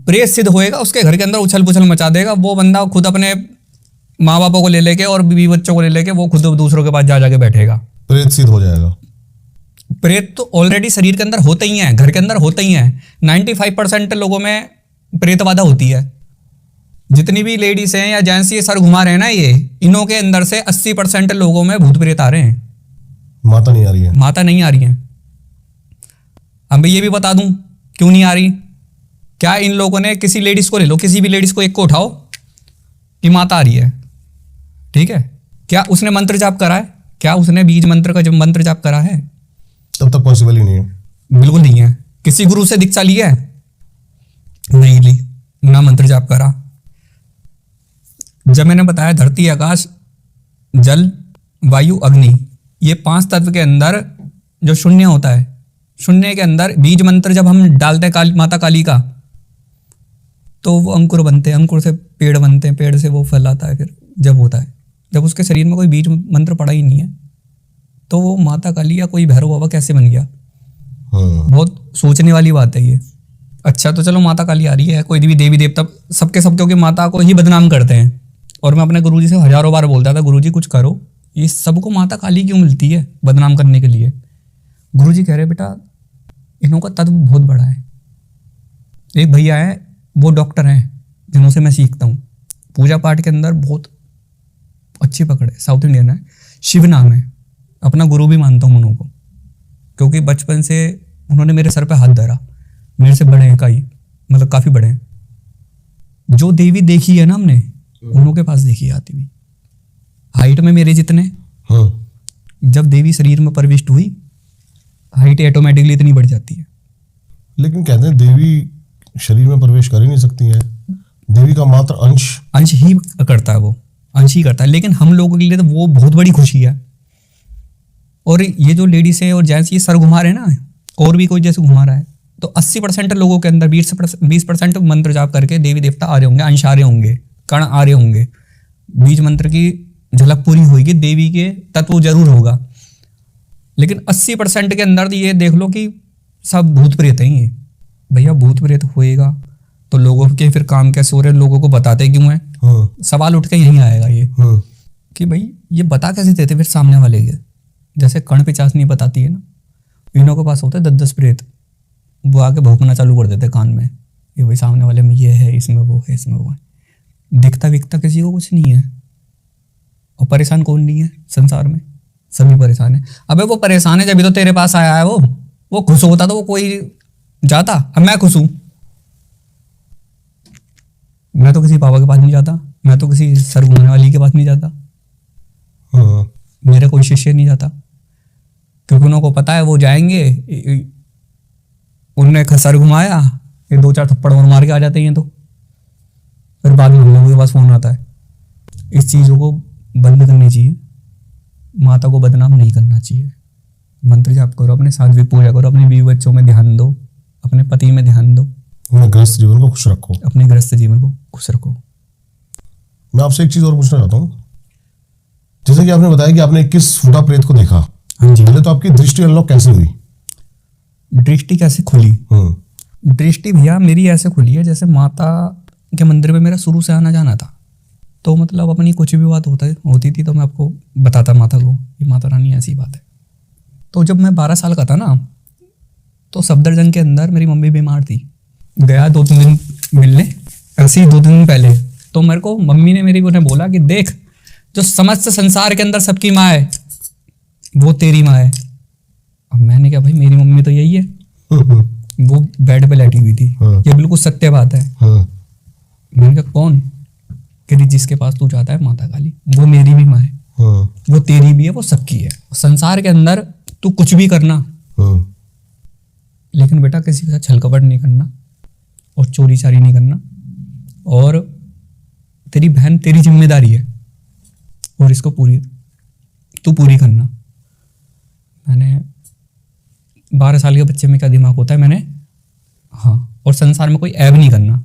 प्रेत सिद्ध होएगा, उसके घर के अंदर उछल पुछल मचा देगा। वो बंदा खुद अपने माँ बापों को ले लेके और बीवी बच्चों को ले लेके वो खुद दूसरों के पास जा जाके बैठेगा। प्रेत सिद्ध हो जाएगा। प्रेत तो ऑलरेडी शरीर के अंदर होते ही हैं, घर के अंदर होते ही हैं। 95% लोगों में प्रेतबाधा होती है। जितनी भी लेडीज हैं या जेंट्स ये सर घुमा रहे हैं ना, ये इनों के अंदर से 80% लोगों में भूत प्रेत आ रहे हैं। माता नहीं आ रही है। माता नहीं आ रही है। अब मैं ये भी बता दूं क्यों नहीं आ रही। क्या इन लोगों ने, किसी लेडीज को ले लो, किसी भी लेडीज को एक को उठाओ कि माता आ रही है, ठीक है, क्या उसने मंत्र जाप करा है? क्या उसने बीज मंत्र का जब मंत्र जाप करा है? तब तक पॉसिबल ही नहीं है। बिल्कुल नहीं है। किसी गुरु से दीक्षा ली है? नहीं ली, ना मंत्र जाप करा। जब मैंने बताया धरती, आकाश, जल, वायु, अग्नि, ये 5 तत्व के अंदर जो शून्य होता है, शून्य के अंदर बीज मंत्र जब हम डालते हैं काली माता काली का, तो वो अंकुर बनते हैं, अंकुर से पेड़ बनते हैं, पेड़ से वो फल आता है। फिर जब होता है, जब उसके शरीर में कोई बीज मंत्र पड़ा ही नहीं है, तो वो माता काली या कोई भैरव बाबा कैसे बन गया? बहुत सोचने वाली बात है ये। अच्छा, तो चलो माता काली आ रही है, कोई भी देवी देवता, सबके क्योंकि माता को ही बदनाम करते हैं। और मैं अपने गुरुजी से हजारों बार बोलता था, गुरुजी कुछ करो, ये सबको माता काली क्यों मिलती है बदनाम करने के लिए? गुरुजी कह रहे बेटा इनों का तत्व बहुत बड़ा है। एक भैया है, वो डॉक्टर हैं जिन्हों से मैं सीखता हूँ, पूजा पाठ के अंदर बहुत अच्छी पकड़ है, साउथ इंडियन है, शिव नाम है, अपना गुरु भी मानता हूँ उनको, क्योंकि बचपन से उन्होंने मेरे सर पे हाथ धरा। मेरे से बड़े हैं मतलब काफ़ी बड़े हैं। जो देवी देखी है ना हमने, उन्हों के पास देखी आती हुई, हाइट में मेरे जितने। जब देवी शरीर में प्रविष्ट हुई, हाइट ऑटोमेटिकली इतनी बढ़ जाती है। लेकिन कहते हैं देवी शरीर में प्रवेश कर ही नहीं सकती है, देवी का मात्र अंश ही करता है, वो अंश ही करता है। लेकिन हम लोगों के लिए तो वो बहुत बड़ी खुशी है। और ये जो लेडीज है और जेंट्स ये सर घुमा रहे हैं ना, और भी कोई जैसे घुमा रहा है, तो 80% लोगों के अंदर 20% मंत्र जाप करके देवी देवता आ रहे होंगे, अंश आ रहे होंगे, कण आ रहे होंगे, बीज मंत्र की झलक पूरी होगी, देवी के तत्व जरूर होगा। लेकिन 80% के अंदर ये देख लो कि सब भूत प्रेत हैं। ये भैया भूत प्रेत होएगा तो लोगों के फिर काम कैसे हो रहे हैं, लोगों को बताते क्यों हैं? सवाल उठ के यहीं आएगा ये कि भाई ये बता कैसे देते फिर सामने वाले के? जैसे कण पिचास नहीं बताती है ना, इनों के पास होते हैं 10-10 प्रेत, वो आके भौंकना चालू कर देते कान में, ये भाई सामने वाले में ये है, इसमें वो है, इसमें वो है। दिखता विकता किसी को कुछ नहीं है। और परेशान कौन नहीं है संसार में? सभी परेशान है। अबे वो परेशान है जब तो तेरे पास आया है। वो खुश होता तो वो कोई जाता। अब मैं खुश हूं, मैं तो किसी बाबा के पास नहीं जाता, मैं तो किसी सर घुमाने वाली के पास नहीं जाता, मेरा कोई शिष्य नहीं जाता, क्योंकि उनको पता है वो जाएंगे, उनने सर घुमाया, ये 2-4 थप्पड़ और मार के आ जाते हैं, तो फिर बाद में हम लोगों के पास फोन आता है। इस चीज़ों को बंद करनी चाहिए, माता को बदनाम नहीं करना चाहिए। मंत्र जाप करो, अपने साध्वी पूजा करो, अपने बीवी बच्चों में ध्यान दो, अपने पति में ध्यान दो, अपने गृहस्थ जीवन को खुश रखो, अपने गृहस्थ जीवन को खुश रखो। मैं आपसे एक चीज और पूछना चाहता हूँ, जैसे कि आपने बताया कि आपने 21 फुटा प्रेत को देखा। हाँ जी। पहले तो आपकी दृष्टि अनलॉक कैसे हुई? दृष्टि कैसे खुली? दृष्टि भैया मेरी ऐसे खुली है, जैसे माता के मंदिर में मेरा शुरू से आना जाना था, तो मतलब अपनी कुछ भी बात होती थी तो मैं आपको बताता माता को कि माता रानी ऐसी बात है। तो जब मैं 12 साल का था ना, तो सफदरजंग के अंदर मेरी मम्मी बीमार थी, गया 2-3 दिन मिलने, ऐसे ही 2-3 दिन पहले, तो मेरे को मम्मी ने मेरी उन्हें बोला कि देख, जो समस्त संसार के अंदर सबकी माँ है वो तेरी माँ है। अब मैंने कहा भाई मेरी मम्मी तो यही है। वो बेड पे लेटी हुई थी, ये बिल्कुल सत्य बात है। मैंने कहा कौन? कि जिसके पास तू जाता है माता काली, वो मेरी भी माँ है, वो तेरी भी है, वो सबकी है। संसार के अंदर तू कुछ भी करना, लेकिन बेटा किसी के साथ छल कपट नहीं करना और चोरी चारी नहीं करना, और तेरी बहन तेरी जिम्मेदारी है और इसको तू पूरी करना। मैंने 12 साल के बच्चे में क्या दिमाग होता है, मैंने हाँ, और संसार में कोई ऐब नहीं करना,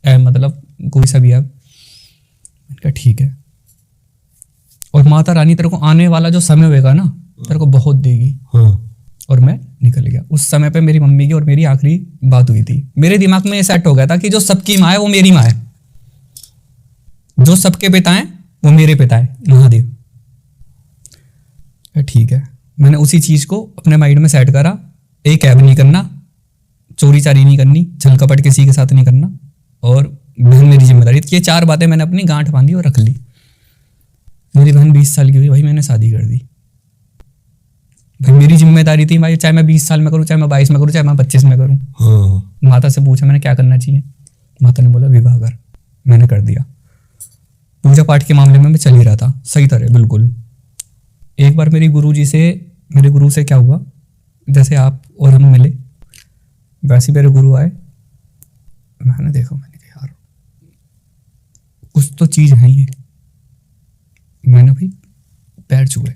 ऐब मतलब कोई सा भी ऐब। मैंने कहा ठीक है, और माता रानी तेरे को आने वाला जो समय होगा ना, तेरे को बहुत देगी। और मैं निकल गया। उस समय पे मेरी मम्मी की और मेरी आखिरी बात हुई थी। मेरे दिमाग में ये सेट हो गया था कि जो सबकी माँ है वो मेरी माँ है, जो सबके पिता हैं वो मेरे पिता है, महादेव। ठीक है, मैंने उसी चीज़ को अपने माइंड में सेट करा, एक ऐब नहीं करना, चोरी चारी नहीं करनी, छल कपट किसी के साथ नहीं करना, और बहन मेरी जिम्मेदारी। ये 4 बातें मैंने अपनी गांठ बांधी और रख ली। मेरी बहन 20 साल की हुई, भाई मैंने शादी कर दी। भाई मेरी जिम्मेदारी थी भाई, चाहे मैं 20 साल में करूँ, चाहे मैं 22 में करूँ, चाहे मैं 25 में करूँ। माता से पूछा मैंने क्या करना चाहिए, माता ने बोला विवाह कर। मैंने कर दिया। पूजा पाठ के मामले में मैं चल ही रहा था सही तरह बिल्कुल। एक बार मेरे गुरु से क्या हुआ, जैसे आप और हम मिले वैसे मेरे गुरु आए। मैंने देखा, मैंने कहा यार कुछ तो चीज़ है ये। मैंने भाई पैर छुए।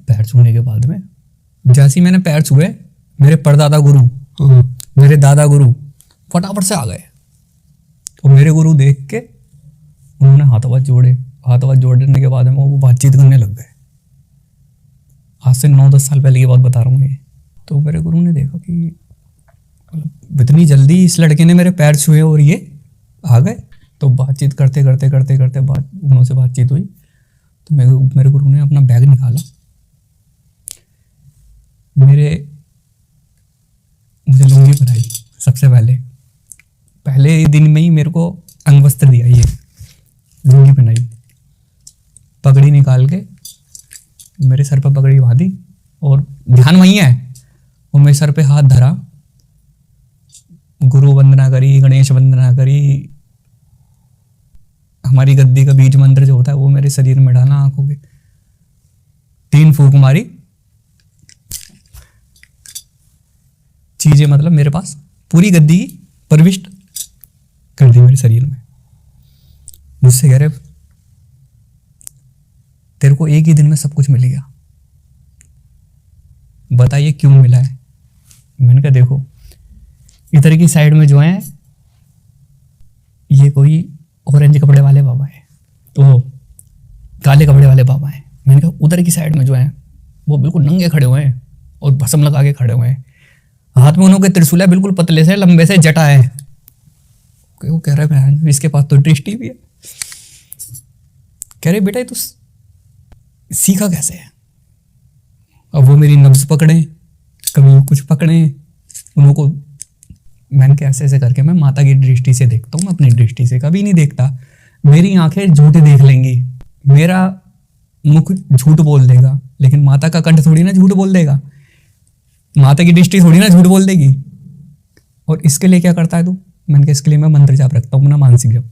पैर छूने के बाद में जैसे ही मैंने पैर छुए, मेरे परदादा गुरु, मेरे दादा गुरु फटाफट से आ गए। और मेरे गुरु देख के उन्होंने हाथ जोड़ने के बाद में वो बातचीत करने लग गए। आज से 9-10 साल पहले की बात बता रहा हूँ ये। तो मेरे गुरु ने देखा कि इतनी जल्दी इस लड़के ने मेरे पैर छुए और ये आ गए। तो बातचीत करते उन्होंने बातचीत हुई। तो मेरे गुरु ने अपना बैग निकाला, मुझे लुंगी पहनाई। सबसे पहले दिन में ही मेरे को अंग वस्त्र दिया, ये लुंगी पहनाई, पगड़ी निकाल के मेरे सर पर पगड़ी बांधी और ध्यान वहीं है, और मेरे सर पे हाथ धरा, गुरु वंदना करी, गणेश वंदना करी, हमारी गद्दी का बीज मंत्र जो होता है वो मेरे शरीर में डाला, आंखों के 3 फूंक मारी। चीजें मतलब मेरे पास पूरी गद्दी प्रविष्ट कर दी मेरे शरीर में। मुझसे कह रहे तेरे को एक ही दिन में सब कुछ मिल गया, बताइए क्यों मिला है। मैंने कहा देखो इधर की साइड में जो है ये कोई ऑरेंज कपड़े वाले बाबा है, तो काले कपड़े वाले बाबा है। मैंने कहा उधर की साइड में जो है वो बिल्कुल नंगे खड़े हुए हैं और भस्म लगा के खड़े हुए हैं, हाथ में उन्होंने त्रिशूल है, बिल्कुल पतले से लंबे से जटा है। वो कह रहा है इसके पास तो दृष्टि भी है। कह रहे बेटा ये तो सीखा कैसे है। अब वो मेरी नब्ज पकड़े, कभी कुछ पकड़े उनको। मैंने कहा ऐसे करके मैं माता की दृष्टि से देखता हूँ, मैं अपनी दृष्टि से कभी नहीं देखता। मेरी आंखें झूठ देख लेंगी, मेरा मुख झूठ बोल देगा, लेकिन माता का कंठ थोड़ी ना झूठ बोल देगा, माता की दृष्टि थोड़ी ना झूठ बोल देगी। और इसके लिए क्या करता है तू। मैंने कहा इसके लिए मैं मंत्र जाप रखता हूँ ना, मानसिक जप।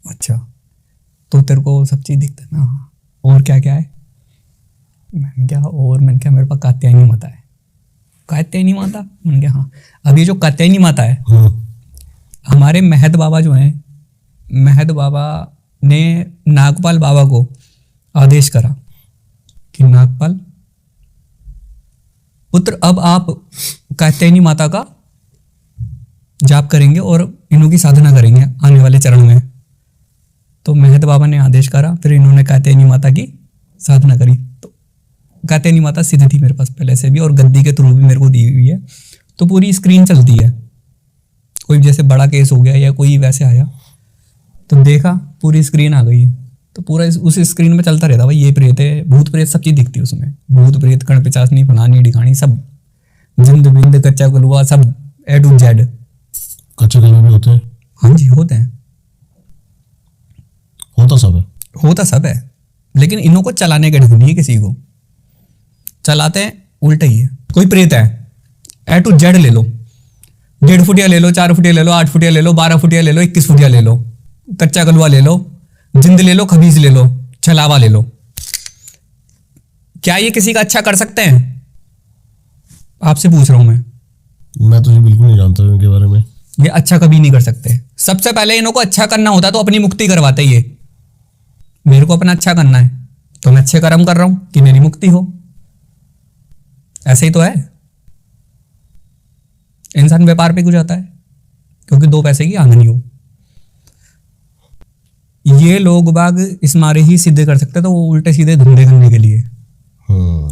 अच्छा तो तेरे को सब चीज़ दिखता है ना, और क्या क्या है। मैंने कहा मेरे पास कात्यायनी माता है। कात्यायनी माता। मैंने कहा हाँ। अब ये जो कात्यायनी माता है, हमारे महत बाबा जो हैं, महत बाबा ने नागपाल बाबा को आदेश करा कि नागपाल पुत्र अब आप कात्यायनी माता का जाप करेंगे और इन्हों की साधना करेंगे आने वाले चरण में। तो महत बाबा ने आदेश करा, फिर इन्होंने कात्यायनी माता की साधना करी। तो कात्यायनी माता सिद्ध थी मेरे पास पहले से भी, और गद्दी के थ्रू भी मेरे को दी हुई है। तो पूरी स्क्रीन चलती है, कोई जैसे बड़ा केस हो गया या कोई वैसे आया तो देखा पूरी स्क्रीन आ गई, तो पूरा उस स्क्रीन में चलता रहता भाई ये प्रेत है, भूत प्रेत सब चीज़ दिखती है उसमें। भूत प्रेत कण पिचासनी फलानी ढिकानी सब, जिंद बिंद कच्चा कलुआ सब A to Z। कच्चे कलुए भी होते हैं? हाँ जी होते हैं। होता सब है, लेकिन इन्हों को चलाने का ढंग नहीं है, किसी को चलाते हैं उल्टा ही है। कोई प्रेत है A to Z ले लो, 1.5 फुटिया ले लो, 4 फुटिया ले लो, 8 फुटिया ले लो, 12 फुटिया ले लो, 21 फुटिया ले लो, कच्चा कलुआ ले लो, जिंद ले लो, खबीज ले लो, छलावा ले लो। क्या ये किसी का अच्छा कर सकते हैं? आपसे पूछ रहा हूं मैं तो ये बिल्कुल नहीं जानता इनके बारे में। ये अच्छा कभी नहीं कर सकते। सबसे पहले इनको अच्छा करना होता तो अपनी मुक्ति करवाते। ये मेरे को अपना अच्छा करना है तो मैं अच्छे कर्म कर रहा हूं कि मेरी मुक्ति हो। ऐसे ही तो है। इंसान व्यापार पे क्यों जाता है? क्योंकि 2 पैसे की आमदनी हो। ये लोग बाग इस मारे ही सिद्ध कर सकते, तो वो उल्टे सीधे धंधे करने के लिए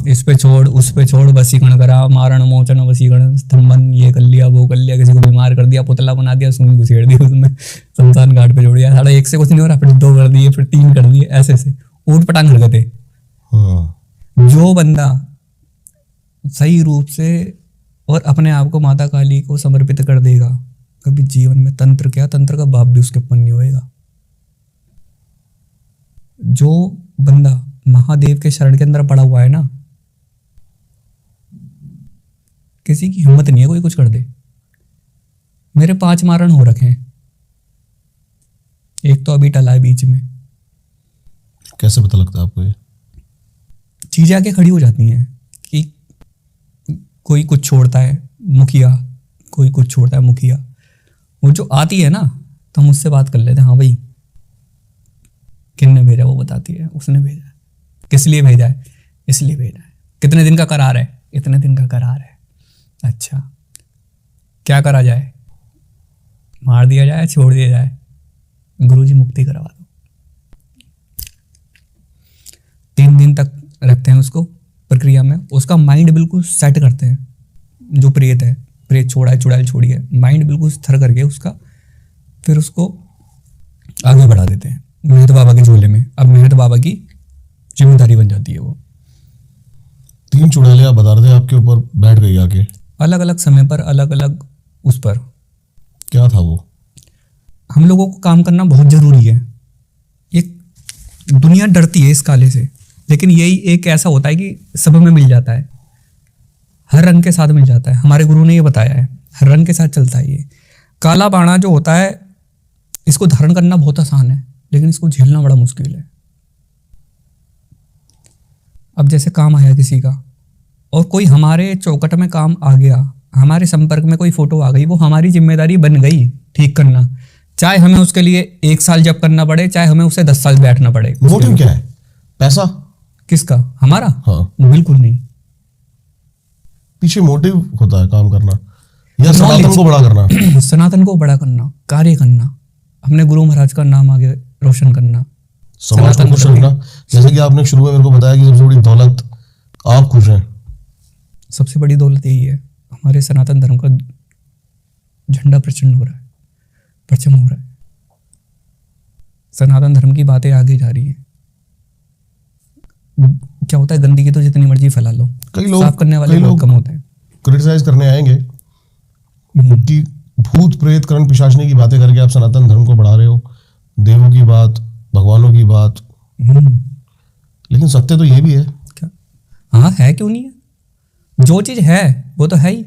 इस पे छोड़ उस पे छोड़, वसीकरण करा, मारण मोचन वसीकरण स्तंभन, ये कर लिया वो कर लिया, किसी को बीमार कर दिया, पुतला बना दिया, सुई घुसेड़ दी उसमें, शमशान घाट पे जोड़ दिया। 1.5 से कुछ नहीं हो रहा, फिर 2 कर दिए, फिर 3 कर दिए, ऐसे ऊट पटांग हरकतें। जो बंदा सही रूप से और अपने आप को माता काली को समर्पित कर देगा, कभी जीवन में तंत्र क्या, तंत्र का बाप भी उसके ऊपर नहीं होएगा। जो बंदा महादेव के शरण के अंदर पड़ा हुआ है ना, किसी की हिम्मत नहीं है कोई कुछ कर दे। मेरे 5 मारण हो रखे हैं, एक तो अभी टला है बीच में। कैसे पता लगता है आपको ये? चीजें आके खड़ी हो जाती हैं कि कोई कुछ छोड़ता है मुखिया, कोई कुछ छोड़ता है मुखिया, वो जो आती है ना तो हम उससे बात कर लेते हैं, हाँ भाई किसने भेजा, वो बताती है उसने भेजा है, किस लिए भेजा है, इसलिए भेजा है, कितने दिन का करार है, इतने दिन का करार है, अच्छा क्या करा जाए, मार दिया जाए, छोड़ दिया जाए, गुरुजी मुक्ति करवा दो। 3 दिन तक रखते हैं उसको प्रक्रिया में, उसका माइंड बिल्कुल सेट करते हैं। जो प्रेत है, प्रेत छोड़ा है, चुड़ैल छोड़ी है, माइंड बिल्कुल स्थिर करके उसका फिर उसको आगे बढ़ा देते हैं मेहत बाबा के झोले में। अब मेहत बाबा की जिम्मेदारी बन जाती है वो। 3 चुड़ैलें आप बता रहे थे आपके ऊपर बैठ गई आके, अलग अलग समय पर, अलग अलग उस पर। क्या था वो? हम लोगों को काम करना बहुत जरूरी है। ये दुनिया डरती है इस काले से, लेकिन यही एक ऐसा होता है कि सब में मिल जाता है, हर रंग के साथ मिल जाता है। हमारे गुरु ने ये बताया है, हर रंग के साथ चलता है ये। काला बाणा जो होता है, इसको धारण करना बहुत आसान है, लेकिन इसको झेलना बड़ा मुश्किल है। अब जैसे काम आया किसी का और कोई हमारे चौकट में काम आ गया, हमारे संपर्क में कोई फोटो आ गई, वो हमारी जिम्मेदारी बन गई ठीक करना, चाहे हमें उसके लिए 1 साल जब करना पड़े, चाहे हमें उसे 10 साल बैठना पड़े। मोटिव क्या है? पैसा? किसका? हमारा? हाँ। बिल्कुल नहीं। पीछे मोटिव होता है काम करना या सनातन को बड़ा करना। सनातन को बड़ा करना, कार्य करना, अपने गुरु महाराज का नाम आगे रोशन करना, समाज को खुश रखना। जैसे कि आपने शुरू में मेरे को बताया कि सबसे बड़ी दौलत आप खुश हैं। सबसे बड़ी दौलत यही है, हमारे सनातन धर्म का झंडा प्रचंड हो रहा है, परचम हो रहा है। सनातन धर्म की बातें आगे जा रही हैं। क्या होता है, गंदगी तो जितनी मर्जी फैला लो, कई लोग साफ करने वाले लोग कम होते हैं। क्रिटिसाइज करने आएंगे कि भूत प्रेत करण पिशाचनी की बातें करके आप सनातन धर्म को बढ़ा रहे हो, देवों की बात, भगवानों की बात, लेकिन सत्य तो ये भी है। क्या? हाँ है, क्यों नहीं है? जो चीज है वो तो है ही,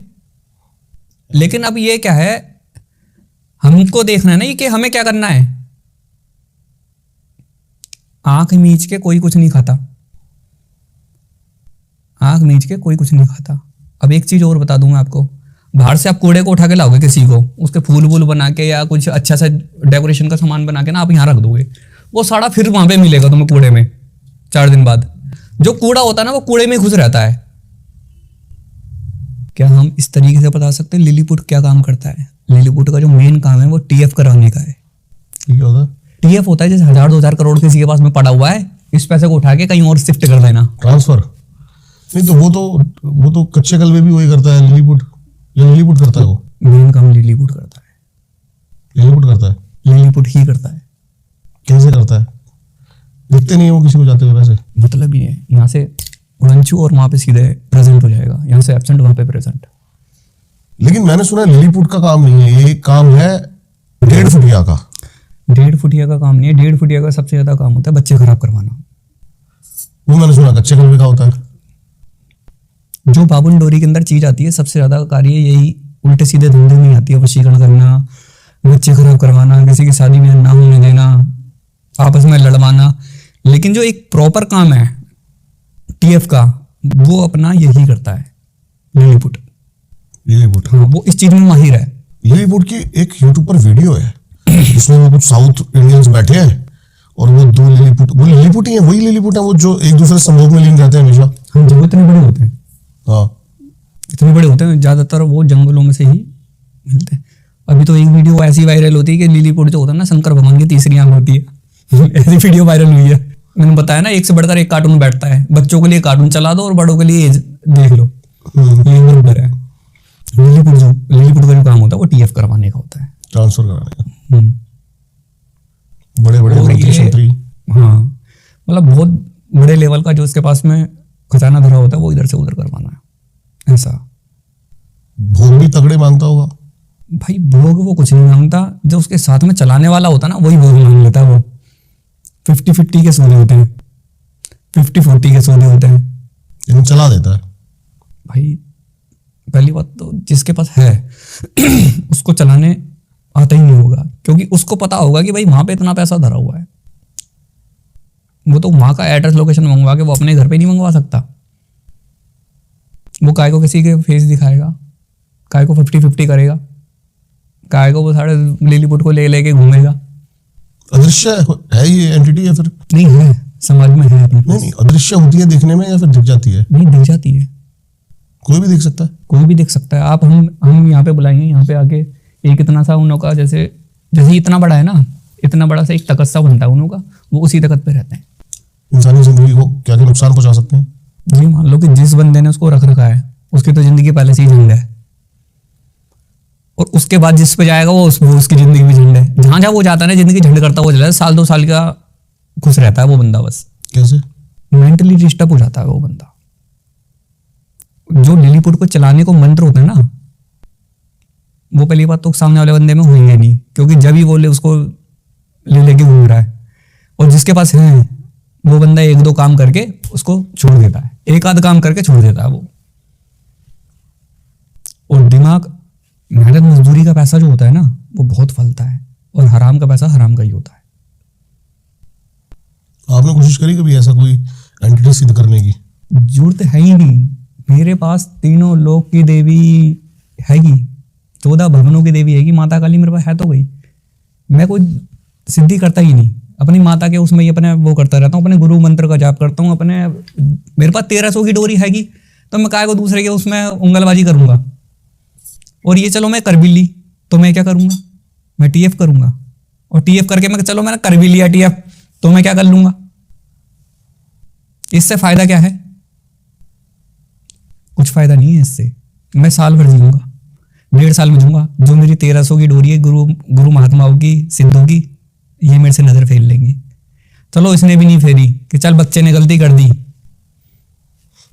लेकिन अब ये क्या है, हमको देखना है ना कि हमें क्या करना है। आंख मीच के कोई कुछ नहीं खाता, आंख मीच के कोई कुछ नहीं खाता। अब एक चीज और बता दूंगा आपको, बाहर से आप कूड़े को उठा के लाओगे किसी को, उसके फूल वूल बना के या कुछ अच्छा सा डेकोरेशन का सामान बना के ना आप यहाँ रख दोगे, वो सारा फिर वहां पे मिलेगा तुम्हें कूड़े में 4 दिन बाद। जो कूड़ा होता है ना वो कूड़े में घुस रहता है। क्या हम इस तरीके से बता सकते हैं लिलीपुट क्या काम करता है? लिलीपुट का जो मेन काम है वो टीएफ कराने का है। क्या होता है? टीएफ होता है जैसे 1000-2000 करोड़ किसी के पास में पड़ा हुआ है, इस पैसे को उठा के कहीं और शिफ्ट कर देना, ट्रांसफर। नहीं तो वो तो कच्चे कलवे भी वही करता है, लिलीपुट। या लिलीपुट करता है वो? मेन काम लिलीपुट करता है। लिलीपुट करता है? लिलीपुट ही करता है। कैसे करता है? दिखते नहीं है वो किसी को जाते हुए वैसे? मतलब ही है, यहाँ से उड़नछू और वहां पे सीधे प्रेजेंट हो जाएगा, यहाँ से एब्सेंट वहां पे प्रेजेंट। लेकिन मैंने सुना है लिलीपुट का काम नहीं है, ये काम है 1.5 फुटिया का। 1.5 फुटिया का काम नहीं है, 1.5 फुटिया का सबसे ज्यादा काम होता है बच्चे खराब करवाना। वो मैंने सुना कच्चे कलवे का होता है। जो बाबुल डोरी के अंदर चीज आती है सबसे ज्यादा कार्य यही उल्टे सीधे धंधे में आती है, वशीकरण करना, बच्चे खराब करवाना, किसी की शादी में ना होने देना, आपस में लड़वाना। लेकिन जो एक प्रॉपर काम है टीएफ का, वो अपना यही करता है लिलीपुट। लिलीपुट, हाँ, वो इस चीज में माहिर है। लिलीपुट की एक यूट्यूब पर वीडियो है जिसमें वो कुछ साउथ इंडियंस बैठे हैं और वो 2 लिलीपुट, वो लिलीपुट ही है, वही लिलीपुट है वो जो एक दूसरे से संभोग में लीन रहते हैं हमेशा। हाँ जी, वो इतने बड़े होते हैं। हाँ, इतने बड़े होते हैं, ज्यादातर वो जंगलों में से ही मिलते हैं। अभी तो एक वीडियो ऐसी वायरल होती है कि लिलीपुट जो होता है ना, शंकर भगवान की तीसरी आंख होती है। ऐसी वीडियो वायरल हुई है। मैंने बताया ना, एक से बढ़कर एक कार्टून बैठता है। बच्चों के लिए कार्टून चला दो और बड़ों के लिए देख लो, ये नंबर है। लिलीपुट का जो काम होता है वो टीएफ करवाने का होता है, ट्रांसफर कराने का। बड़े बड़े और मंत्री ये- शंत्री। हाँ, मतलब बहुत बड़े लेवल का जो उसके पास में खजाना धरा होता है वो इधर से उधर करवाना है, ऐसा। भोग भी तगड़े मांगता होगा। भाई भोग वो कुछ नहीं मांगता, जो उसके साथ में चलाने वाला होता है ना वही भोग मांग लेता है। वो 50-50 के सौदे होते हैं, 50-40 के सौदे होते हैं। लेकिन चला देता है। भाई पहली बात तो जिसके पास है उसको चलाने आता ही नहीं होगा, क्योंकि उसको पता होगा कि भाई वहां पे इतना पैसा धरा हुआ है। वो तो वहां का एड्रेस लोकेशन मंगवा के वो अपने घर पे नहीं मंगवा सकता। वो काय को किसी के फेस दिखाएगा, काय को 50-50 करेगा, काय को वो सारे लिलीपुट को ले लेके घूमेगा। अदृश्य है ये एंटिटी या फिर नहीं है, समाज में है अपने पास। नहीं अदृश्य होती है देखने में या फिर दिख जाती है? नहीं, दिख जाती है, कोई भी देख सकता है। कोई भी देख सकता है। आप हम यहाँ पे बुलाएंगे, यहाँ पे आके एक इतना सा उन का जैसे इतना बड़ा है ना, इतना बड़ा सा एक तकत सा बनता है उन का, वो उसी तकत पे रहते हैं। इंसानी जिंदगी को क्या क्या नुकसान पहुंचा सकते हैं? जी मान लो कि जिस बंदे ने उसको रख रखा है उसकी तो जिंदगी पहले से ही झंड है, और उसके बाद जिस पे जाएगा वो उसकी जिंदगी भी झंड है। जहां जहां वो जाता है ना जिंदगी झंड करता हुआ चला जाता है। 1-2 साल का खुश रहता है वो बंदा, बस कैसे? मेंटली डिस्टर्ब हो जाता है वो बंदा। जो लिलीपुट को चलाने को मंत्र होता है ना, वो पहली बात तो सामने वाले बंदे में होंगे नहीं, क्योंकि जब ही वो उसको ले लेके घूम रहा है। और जिसके पास है वो बंदा 1-2 काम करके उसको छोड़ देता है, 1-आध काम करके छोड़ देता है वो। और दिमाग, मेहनत मजदूरी का पैसा जो होता है ना वो बहुत फलता है, और हराम का पैसा हराम का ही होता है। आपने कोशिश करी कभी ऐसा कोई एंटिटी सिद्ध करने की? जरूरत है ही नहीं। मेरे पास 3 लोक की देवी हैगी, 14 भवनों की देवी हैगी, माता काली मेरे पास है तो गई। मैं कोई सिद्धि करता ही नहीं, अपनी माता के उसमें ही अपने वो करता रहता हूँ, अपने गुरु मंत्र का जाप करता हूँ अपने। मेरे पास 1300 की डोरी हैगी, तो मैं काय को दूसरे के उसमें उंगलबाजी करूंगा। और ये चलो मैं कर भी ली तो मैं क्या करूंगा, मैं टीएफ करूंगा, और टीएफ करके मैं चलो मैंने कर भी लिया टीएफ, तो मैं क्या कर लूंगा? इससे फायदा क्या है? कुछ फायदा नहीं है इससे। मैं साल भर जीऊंगा, 1.5 साल में जीऊंगा। जो मेरी 1300 की डोरी है गुरु महात्माओं की, सिद्धों की, ये मेरे से नजर फेर लेंगी। चलो इसने भी नहीं फेरी कि चल बच्चे ने गलती कर दी,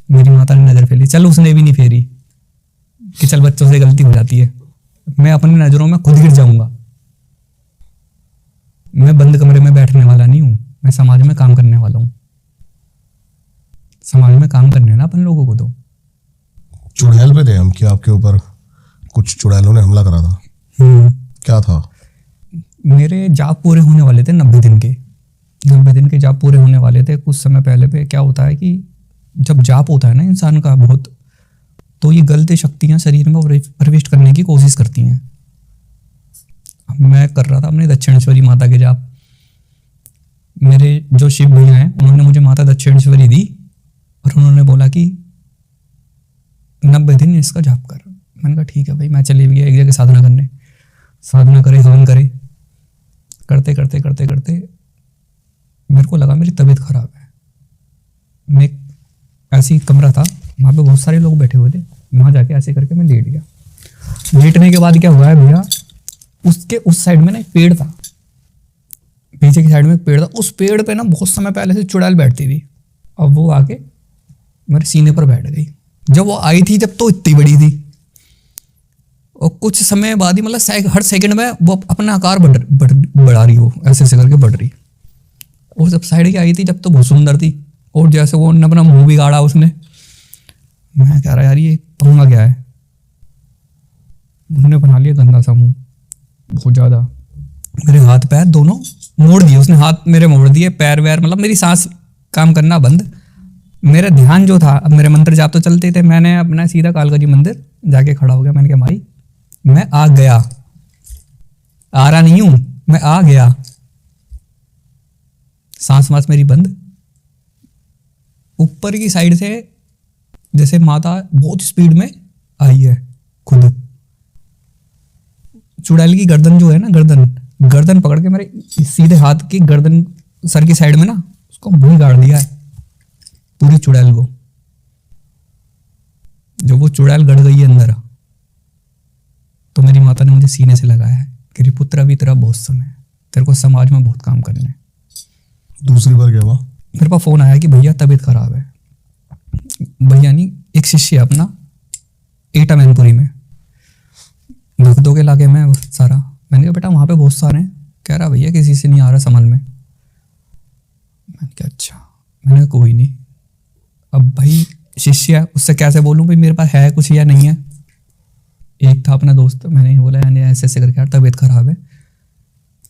मेरी माता ने नजर फेरी, चल उसने भी नहीं फेरी कि चल बच्चों से गलती हो जाती है। मैं अपनी नजरों में खुद गिर जाऊंगा। मैं बंद कमरे में बैठने वाला नहीं हूं, मैं समाज में काम करने वाला हूं। समाज में काम करने ना अपन लोगों को। तो चुड़ैल पे थे हम कि आपके ऊपर कुछ चुड़ैलों ने हमला करा था, क्या था? मेरे जाप पूरे होने वाले थे 90 दिन के। 90 दिन के जाप पूरे होने वाले थे कुछ समय पहले। पे क्या होता है कि जब जाप होता है ना इंसान का बहुत, तो ये गलत शक्तियां शरीर में प्रविष्ट करने की कोशिश करती हैं। मैं कर रहा था अपने दक्षिणेश्वरी माता के जाप। मेरे जो शिव भैया हैं उन्होंने मुझे माता दक्षिणेश्वरी दी, और उन्होंने बोला कि 90 दिन इसका जाप कर। मैंने कहा ठीक है भाई। मैं चले गया एक जगह साधना करने, साधना करे, हवन करे, करते करते करते करते मेरे को लगा मेरी तबीयत खराब है। मैं ऐसी कमरा था, वहाँ पे बहुत सारे लोग बैठे हुए थे, वहाँ जाके ऐसे करके मैं लेट गया। लेटने के बाद क्या हुआ है भैया, उसके उस साइड में ना एक पेड़ था, पीछे की साइड में एक पेड़ था। उस पेड़ पे ना बहुत समय पहले से चुड़ैल बैठती थी। अब वो आके मेरे सीने पर बैठ गई। जब वो आई थी जब तो इतनी बड़ी थी, और कुछ समय बाद ही मतलब हर सेकंड में वो अपना आकार बढ़ा रही, वो ऐसे ऐसे करके बढ़ रही। और जब साइड की आई थी जब तो बहुत सुंदर थी, और जैसे वो अपना मुंह भी गाड़ा उसने। मैं कह रहा यार ये पंगा क्या है। उन्होंने बना लिया गंदा सा मुंह बहुत ज्यादा। मेरे हाथ पैर दोनों मोड़ दिए उसने, हाथ मेरे मोड़ दिए, पैर वैर, मतलब मेरी सांस काम करना बंद। मेरा ध्यान जो था, अब मेरे मंत्र जाप तो चलते थे, मैंने अपना सीधा कालका जी मंदिर जाके खड़ा हो गया। मैंने कहा माई मैं आ गया, आ रहा नहीं हूं, मैं आ गया। सांस वास मेरी बंद। ऊपर की साइड से जैसे माता बहुत स्पीड में आई है खुद। चुड़ैल की गर्दन जो है ना, गर्दन पकड़ के मेरे सीधे हाथ की गर्दन सर की साइड में ना उसको मुंह गाड़ दिया है पूरी चुड़ैल को। जब वो चुड़ैल गड़ गई है अंदर, तो मेरी माता ने मुझे सीने से लगाया है कि पुत्र अभी तेरा बहुत समय है, तेरे को समाज में बहुत काम करना है। दूसरी बार क्या हुआ? मेरे पास फोन आया कि भैया तबीयत खराब है, भैया नहीं, एक शिष्य है अपना एटा मैनपुरी में, भक्तों के इलाके में सारा। मैंने कहा बेटा वहाँ पे बहुत सारे हैं। कह रहा भैया किसी से नहीं आ रहा समझ में। मैंने कहा अच्छा। मैंने कहा कोई नहीं, अब भाई शिष्य है उससे कैसे बोलूँ भाई मेरे पास है कुछ या नहीं है। एक था अपना दोस्त, मैंने बोला यानी ऐसे ऐसे करके यार तबीयत खराब है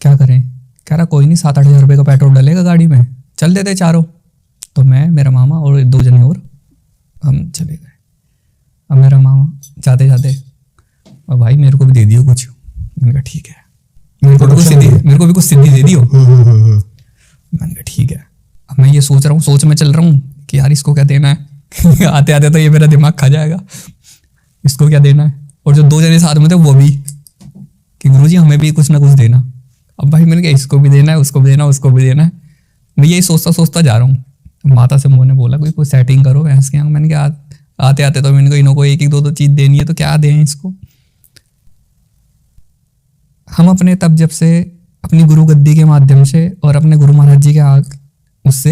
क्या करें। कह रहा कोई नहीं 7-8 हज़ार रुपये का पेट्रोल डलेगा गाड़ी में, चल देते चारों। तो मैं, मेरा मामा और 2 जने और हम चले गए। अब मेरा मामा जाते जाते और भाई मेरे को भी दे दियो कुछ। मैंने कहा ठीक है, मेरे को भी कुछ सिद्धि दे दियो। मैंने कहा ठीक है। अब मैं ये सोच रहा हूँ, सोच में चल रहा हूँ कि यार इसको क्या देना है आते आते तो ये मेरा दिमाग खा जाएगा, इसको क्या देना है। और जो 2 जने साथ में थे वो भी कि गुरुजी हमें भी कुछ ना कुछ देना। अब भाई मैंने कहा इसको भी देना है, उसको भी देना, उसको भी देना है। मैं यही सोचता सोचता जा रहा हूँ। माता से मुँह ने बोला कोई सेटिंग करो भैंस के यहाँ। मैंने कहा आते आते तो मैंने को इन्हों को 1-2 चीज़ देनी है तो क्या दें इसको। हम अपने तब जब से अपनी गुरु गद्दी के माध्यम से और अपने गुरु महाराज जी के उससे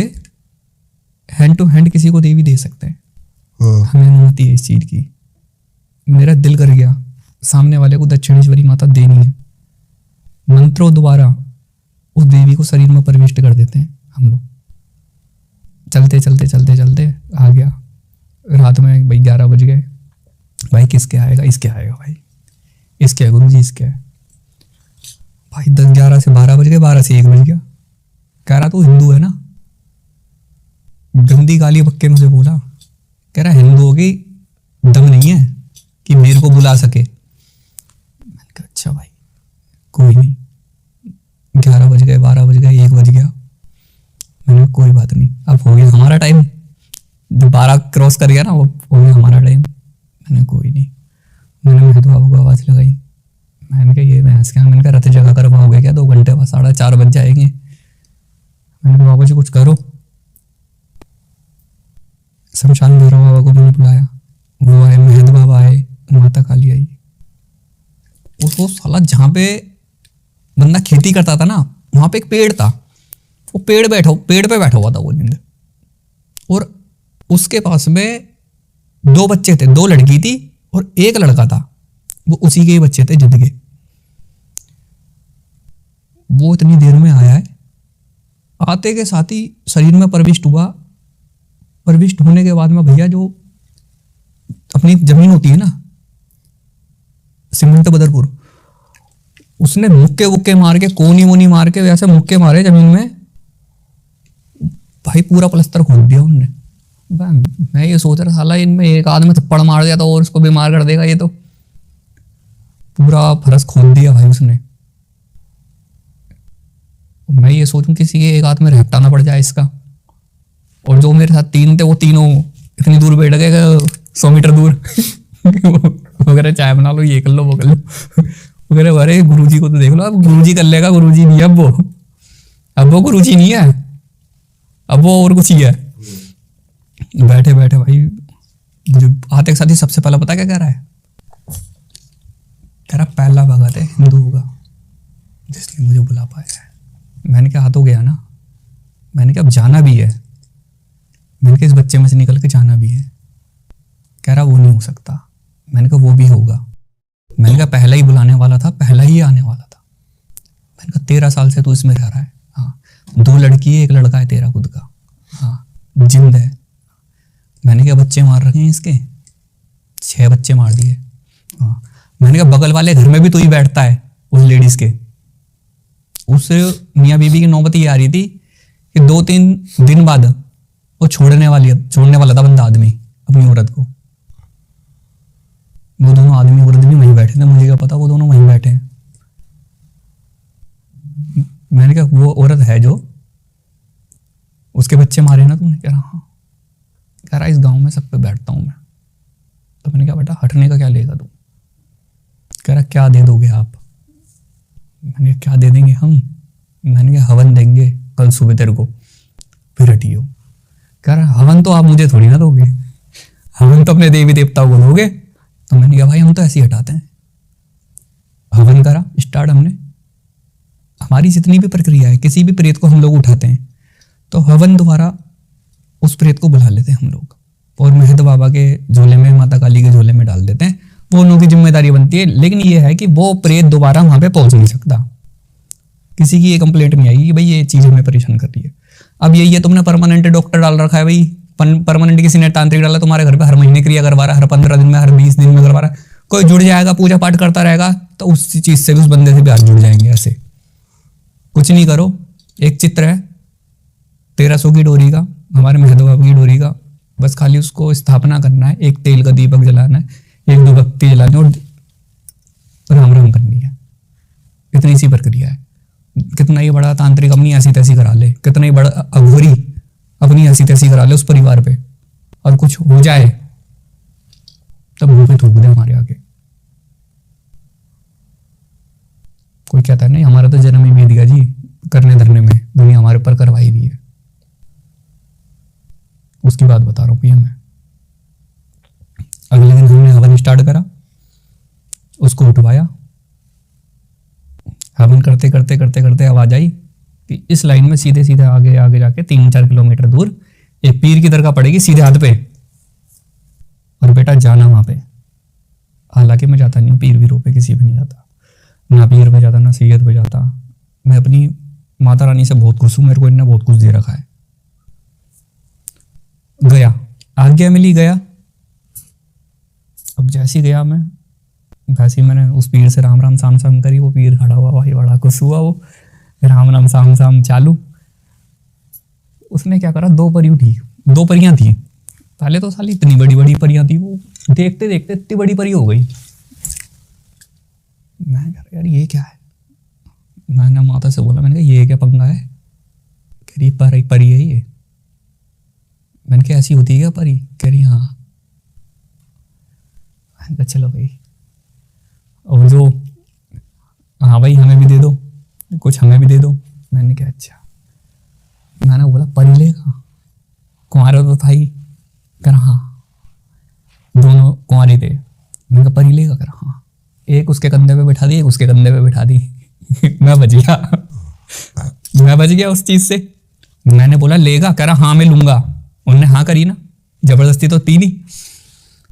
हैंड टू हैंड किसी को दे भी दे सकते हैं। हमें अनुमति है इस चीज़ की। मेरा दिल कर गया सामने वाले को दक्षिणेश्वरी माता देनी है। मंत्रों द्वारा उस देवी को शरीर में प्रविष्ट कर देते हैं हम लोग। चलते चलते चलते चलते आ गया रात में भाई 11 बज गए। भाई किसके आएगा, इसके आएगा भाई, इसके है गुरु जी इसके है। भाई 10-11 से 12 बज गए, 12 से 1 बज गया। कह रहा तू हिंदू है ना, गंदी गाली बक्के मुझे बोला। कह रहा हिंदुओं की दम नहीं है कि मेरे को बुला सके। मैंने कहा अच्छा भाई कोई नहीं। 11 बज गए, 12 बज गए, 1 बज गया। मैंने कहा कोई बात नहीं, अब हो गया हमारा टाइम। जो 12 क्रॉस कर गया ना वो हो गया हमारा टाइम। मैंने कोई नहीं। मैंने महतो बाबू को आवाज़ लगाई। मैंने कहा ये भैंस क्या, मैंने कहा रथ जगह करवाओगे क्या 2 घंटे बाद, 4:30 बज जाएंगे। मैंने कहा बाबा जी कुछ करो। शमशान भैरव बाबा को मैंने बुलाया, वो आए, महत बाबा आए, माता काली आई। उसको साला जहाँ पे बंदा खेती करता था ना वहाँ पे एक पेड़ था, वो पेड़ पे बैठा हुआ था वो जिंद। और उसके पास में 2 बच्चे थे, 2 लड़की थी और 1 लड़का था। वो उसी के ही बच्चे थे जिद के। वो इतनी देर में आया है, आते के साथ ही शरीर में प्रविष्ट हुआ। प्रविष्ट होने के बाद में भैया जो अपनी जमीन होती है ना सीमेंट बदरपुर, उसने मुक्के मार के, कोनी वोनी मार के वैसे मुक्के मारे जमीन में। भाई पूरा प्लस्तर खोद दिया उनने। मैं ये सोच रहा साला इनमें एक आदमी थप्पड़ मार दिया तो और उसको बीमार कर देगा, ये तो पूरा फरस खोद दिया भाई उसने। मैं ये सोचूं किसी के एक हाथ में रेपटा ना पड़ जाए इसका। और जो मेरे साथ 3 थे वो तीनों इतनी दूर बैठ गए 100 मीटर दूर वगैरह चाय बना लो, ये कर लो, वो कर लो वगैरह। अरे गुरुजी को तो देख लो, अब गुरुजी कर लेगा, गुरुजी नहीं है अब वो गुरुजी नहीं है, अब वो और कुछ ही है। बैठे बैठे भाई मुझे आते के साथ ही सबसे पहला पता क्या कह रहा है, कह रहा पहला भगत है हिंदू का जिसने मुझे बुला पाया है। मैंने कहा हाथ हो गया ना, मैंने कहा अब जाना भी है, मैंने कहा इस बच्चे में से निकल के जाना भी है। कह रहा वो नहीं हो सकता। मैंने कहा वो भी होगा। मैंने कहा पहला ही बुलाने वाला था, पहला ही आने वाला था। मैंने कहा 13 साल से तू इसमें रह रहा है। हाँ 2 लड़की है, 1 लड़का है तेरा खुद का। हाँ जिंद है। मैंने कहा बच्चे मार रखे हैं इसके, 6 बच्चे मार दिए। हाँ मैंने कहा बगल वाले घर में भी तू ही बैठता है उस लेडीज के। उस मियाँ बीबी की नौबत ये आ रही थी कि 2-3 दिन बाद वो छोड़ने वाला था बंदा आदमी अपनी औरत को। वो दोनों आदमी औरत भी वहीं बैठे थे, मुझे क्या पता वो दोनों वहीं बैठे हैं। मैंने कहा वो औरत है जो उसके बच्चे मारे ना तूने? कह रहा हाँ। कह रहा इस गांव में सब पे बैठता हूं मैं। तो मैंने कहा बेटा हटने का क्या लेगा तू? कह रहा क्या दे दोगे आप? मैंने कहा क्या दे देंगे हम? मैंने कहा हवन देंगे कल सुबह तेरे को, फिर हटियो। कह रहा हवन तो आप मुझे थोड़ी ना दोगे, हवन तो अपने देवी देवताओं को दोगे। तो मैंने कहा भाई हम तो ऐसे ही हटाते हैं। हवन करा स्टार्ट हमने। हमारी जितनी भी प्रक्रिया है, किसी भी प्रेत को हम लोग उठाते हैं तो हवन द्वारा उस प्रेत को बुला लेते हैं हम लोग। और महत बाबा के झोले में, माता काली के झोले में डाल देते हैं। वो उनकी जिम्मेदारी बनती है। लेकिन ये है कि वो प्रेत दोबारा वहां पे पहुंच नहीं सकता। किसी की ये कंप्लेंट नहीं आएगी कि भाई ये चीज हमें परेशान कर रही है। अब यही है, तुमने परमानेंट डॉक्टर डाल रखा है भाई, परमानेंट किसी ने तांत्रिक डाला तुम्हारे घर पे, हर महीने क्रिया करवा रहा है, हर 15 दिन में, हर 20 दिन में करवा रहा है। कोई जुड़ जाएगा, पूजा पाठ करता रहेगा, तो उस चीज से भी, उस बंदे से भी हाथ जुड़ जाएंगे। ऐसे कुछ नहीं करो, एक चित्र है 1300 की डोरी का, हमारे महतो बाबा की डोरी का, बस खाली उसको स्थापना करना है, एक तेल का दीपक जलाना है, एक दो बत्ती जलानी और राम राम करनी है। इतनी सी प्रक्रिया है। कितना ही बड़ा तांत्रिक अपनी ऐसी तैसी करा ले, कितना ही बड़ा अघोरी अपनी ऐसी तैसी करा ले उस परिवार पे, और कुछ हो जाए तब मुंह पे थूक दे हमारे आगे। कोई कहता है नहीं हमारा तो जन्म ही बीत गया जी करने धरने में, दुनिया हमारे ऊपर करवाई दी है। उसकी बात बता रहा हूँ भैया मैं। अगले दिन हमने हवन स्टार्ट करा, उसको उठवाया, हवन करते करते करते करते आवाज आई कि इस लाइन में सीधे सीधे आगे आगे जाके 3-4 किलोमीटर दूर एक पीर की दरगाह पड़ेगी सीधे हाथ पे, और बेटा जाना वहां पे। हालांकि मैं जाता नहीं हूँ पीर वीरों पे, किसी पे नहीं जाता, ना पीर पे जाता ना सैयद पे जाता। मैं अपनी माता रानी से बहुत खुश हूँ, मेरे को इन्होंने बहुत कुछ दे रखा है। गया, आज्ञा मिली, गया। अब जैसी गया मैं, वैसे ही मैंने उस पीर से राम राम साम साम करी। वो पीर खड़ा हुआ भाई, बड़ा खुश हुआ वो, राम राम साम साम चालू। उसने क्या करा, 2 परी उठी, 2 परियां थी। पहले तो साली इतनी बड़ी बड़ी परियां थी, वो देखते देखते इतनी बड़ी परी हो गई। मैं कह रहा यार ये क्या है। मैंने माता से बोला, मैंने कहा ये क्या पंगा है। कह रही परी है ये। मैंने कहा ऐसी होती है क्या परी। कह रही हाँ। मैंने कहा चलो भाई, और जो हाँ भाई हमें भी दे दो, कुछ हमें भी दे दो। मैंने कहा अच्छा। मैंने बोला परी लेगा, कुंवारा तो था ही। कर हाँ, दोनों कुंवारे थे। मैंने कहा परी लेगा। कर हाँ। एक उसके कंधे पे बैठा दी, एक उसके कंधे पे बैठा दी। मैं बच गया उस चीज से। मैंने बोला लेगा, करा हाँ मैं लूंगा। उनने हाँ करी ना, जबरदस्ती तो थी नहीं।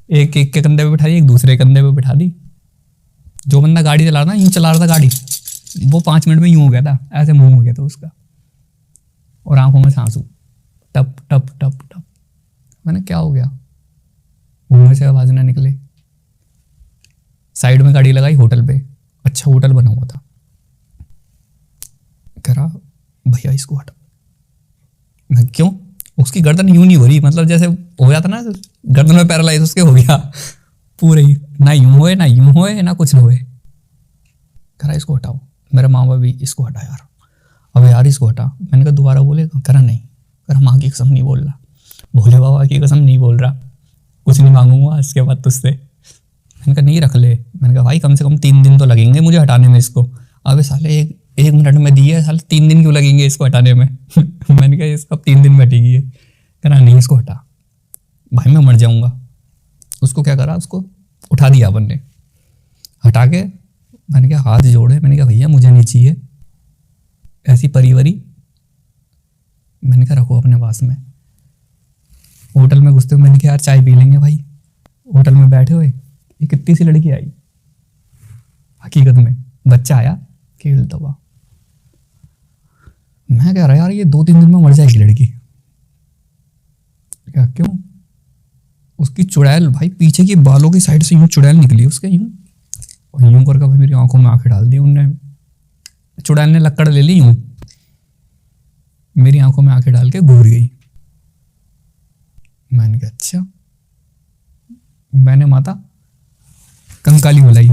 एक के कंधे पे बैठा दी, एक दूसरे कंधे पे बैठा दी। जो बंदा गाड़ी चला रहा था, यूं चला रहा था गाड़ी, वो 5 मिनट में यूं हो गया था, ऐसे मुंह हो गया था उसका, और आंखों में सांसू, टप टप टप टप। मैंने क्या हो गया, मुंह में से आवाज ना निकले। साइड में गाड़ी लगाई होटल पे, अच्छा होटल बना हुआ था। कह रहा भैया इसको हटा। मैं क्यों। उसकी गर्दन यूं नहीं हो रही, मतलब जैसे हो जाता ना गर्दन में पैरालाइज, उसके हो गया पूरे ही, ना यूं होए ना यूं होए ना कुछ होए। कह रहा इसको हटाओ। मेरा मामा भी इसको हटा यार, अब यार इसको हटा। मैंने कहा दोबारा बोलेगा। कह रहा नहीं। कह रहा माँ की कसम नहीं बोल रहा, भोले बाबा की कसम नहीं बोल रहा, कुछ नहीं मांगूंगा इसके बाद तुझसे। मैंने कहा नहीं रख ले। मैंने कहा भाई कम से कम 3 दिन तो लगेंगे मुझे हटाने में इसको। अबे साले एक मिनट में दी है, साले 3 दिन क्यों लगेंगे इसको हटाने में। मैंने कहा इसको अब 3 दिन में हटेगी है। कह रहा नहीं इसको हटा, भाई मैं मर जाऊंगा। उसको क्या करा, उसको उठा दिया अपन ने, हटा के। मैंने कहा हाथ जोड़े, मैंने कहा भैया मुझे नहीं चाहिए ऐसी परिवरी। मैंने कहा रखो अपने पास में। होटल में घुसते हुए मैंने कहा यार चाय पी लेंगे भाई। होटल में बैठे हुए एक कितनी सी लड़की आई, हकीकत में बच्चा आया खेल दबा। मैं कह रहा यार ये 2-3 दिन में मर जाएगी लड़की। क्या क्यों। उसकी चुड़ैल भाई पीछे की बालों की साइड से यूं चुड़ैल निकली उसके, यूं और यूं करके भाई मेरी आंखों में आंखें डाल दी उनने। चुड़ैल ने लकड़ ले ली, यूं मेरी आंखों में आंखें डाल के घूर गई। मैंने कहा अच्छा। मैंने माता कंकाली बुलाई,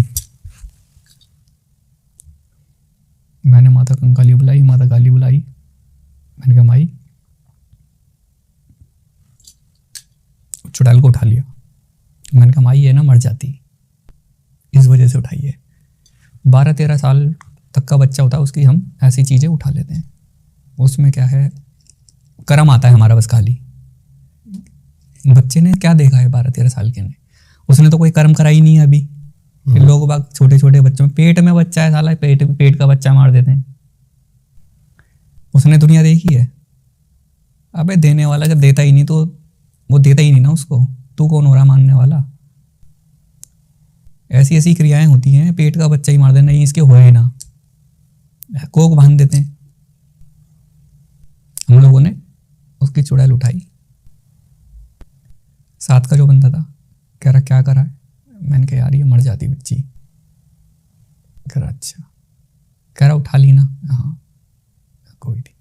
मैंने माता कंकाली बुलाई, माता काली बुलाई। मैंने कहा माई, चुड़ैल को उठा लिया। मैंने कहा माई ये ना मर जाती, इस वजह से उठाई है। 12-13 साल तक का बच्चा होता है, उसकी हम ऐसी चीजें उठा लेते हैं। उसमें क्या है, कर्म आता है हमारा बस खाली। बच्चे ने क्या देखा है 12-13 साल के ने, उसने तो कोई कर्म करा ही नहीं है अभी। लोग बाग छोटे छोटे बच्चों में, पेट में बच्चा है साला, पेट का बच्चा मार देते हैं। उसने दुनिया देखी है। अबे देने वाला जब देता ही नहीं तो वो देता ही नहीं ना उसको, तू कौन हो रहा मानने वाला। ऐसी ऐसी क्रियाएं होती हैं, पेट का बच्चा ही मार देना, इसके होए ना, कोक बांध देते हैं। हम लोगों ने उसकी चुड़ैल उठाई। साथ का जो बंदा था कह रहा क्या करा है, मैंने कहा यार ये मर जाती बच्ची। कह रहा अच्छा, कह रहा उठा ली ना, हाँ कोई नहीं।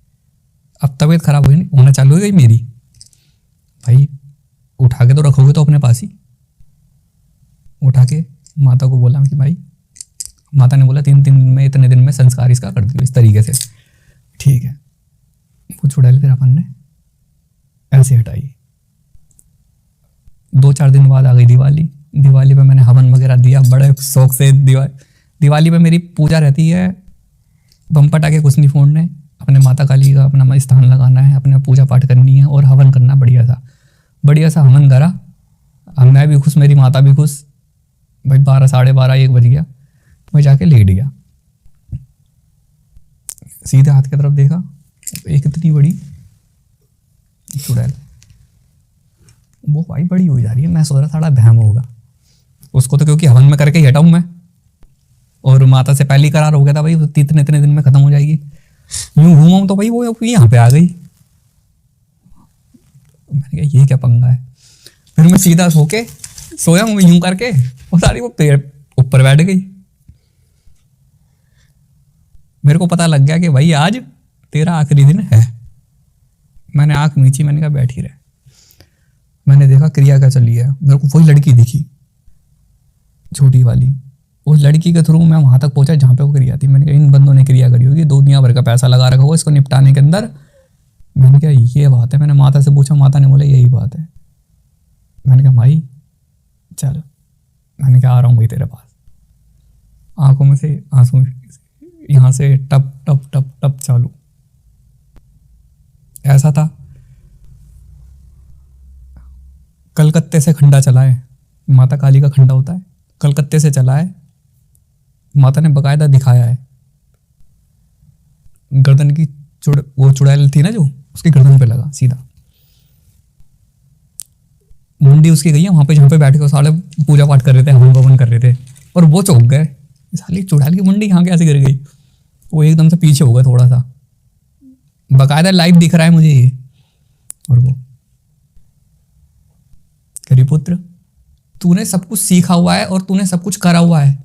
अब तबीयत खराब होना चालू हो गई मेरी, भाई उठा के तो रखोगे तो अपने पास ही। उठा के माता को बोला कि भाई, माता ने बोला 3 दिन में, इतने दिन में संस्कार इसका कर दियो इस तरीके से, ठीक है। वो चुड़ैल फिर अपन ने ऐसे हटाई। 2-4 दिन बाद आ गई दिवाली। दिवाली पे मैंने हवन वगैरह दिया बड़े शौक से। दिवाली पे मेरी पूजा रहती है, बम पटाखे कुछ नहीं फोड़ने, अपने माता काली का अपना स्थान लगाना है, अपने पूजा पाठ करनी है और हवन करना बढ़िया सा हवन करा। मैं भी खुश, मेरी माता भी खुश। भाई 12, 12:30, 1 बज गया, मैं जाके लेट गया। सीधे हाथ की तरफ देखा, एक इतनी बड़ी चुड़ैल, वो भाई बड़ी हो जा रही है। मैं सोच रहा था भैम होगा उसको, तो क्योंकि हवन में करके ही हटाऊं मैं, और माता से पहले ही करार हो गया था भाई इतने दिन में खत्म हो जाएगी। यूं घूमा तो भाई वो यहाँ पे आ गई। मैंने कहा ये क्या पंगा है। फिर मैं सीधा सोया हूँ यूं करके, और सारी वो पेड़ ऊपर बैठ गई। मेरे को पता लग गया कि भाई आज तेरा आखिरी दिन है। मैंने आंख मीची, मैंने कहा बैठ ही रहे। मैंने देखा क्रिया क्या चली है। मेरे को वही लड़की दिखी छोटी वाली, उस लड़की के थ्रू मैं वहां तक पहुंचा जहां पे वो क्रिया थी। मैंने कहा इन बंदों ने क्रिया करी होगी, दुनिया भर का पैसा लगा रखा होगा इसको निपटाने के अंदर। मैंने कहा ये बात है। मैंने माता से पूछा, माता ने बोला यही बात है। मैंने कहा माई चल, मैंने कहा आ रहा हूँ भाई तेरे पास। आंखों में से आंसू यहाँ से टप टप टप टप चालू। ऐसा था कलकत्ते से खंडा चला है, माता काली का खंडा होता है, कलकत्ते से चला है। माता ने बकायदा दिखाया है, गर्दन की वो चुड़ैल थी ना जो, उसकी गर्दन पे लगा सीधा। मुंडी उसकी गई है वहां पे जहाँ पे बैठ के साले पूजा पाठ कर रहे थे, हवन भवन कर रहे थे, और वो चौंक गए, साली चुड़ैल की मुंडी यहाँ कैसे गिर गई। वो एकदम से पीछे हो गया थोड़ा सा, बकायदा लाइव दिख रहा है मुझे ये। और वो करी पुत्र, तूने सब कुछ सीखा हुआ है और तूने सब कुछ करा हुआ है,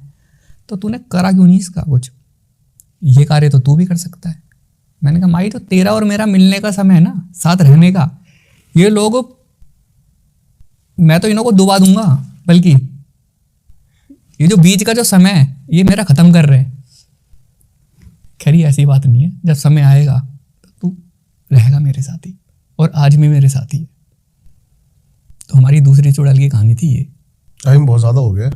तो तूने करा क्यों नहीं इसका कुछ। ये कार्य तो तू भी कर सकता है। मैंने कहा माई तो तेरा और मेरा मिलने का समय है ना, साथ रहने का। ये लोग, मैं तो इन्हों को डुबा दूंगा, बल्कि ये जो बीच का जो समय है ये मेरा खत्म कर रहे हैं। खैर ऐसी बात नहीं है, जब समय आएगा तो तू रहेगा मेरे साथ ही, और आज भी मेरे साथ ही है। तो हमारी दूसरी चुड़ैल की कहानी थी ये। टाइम बहुत ज्यादा हो गया।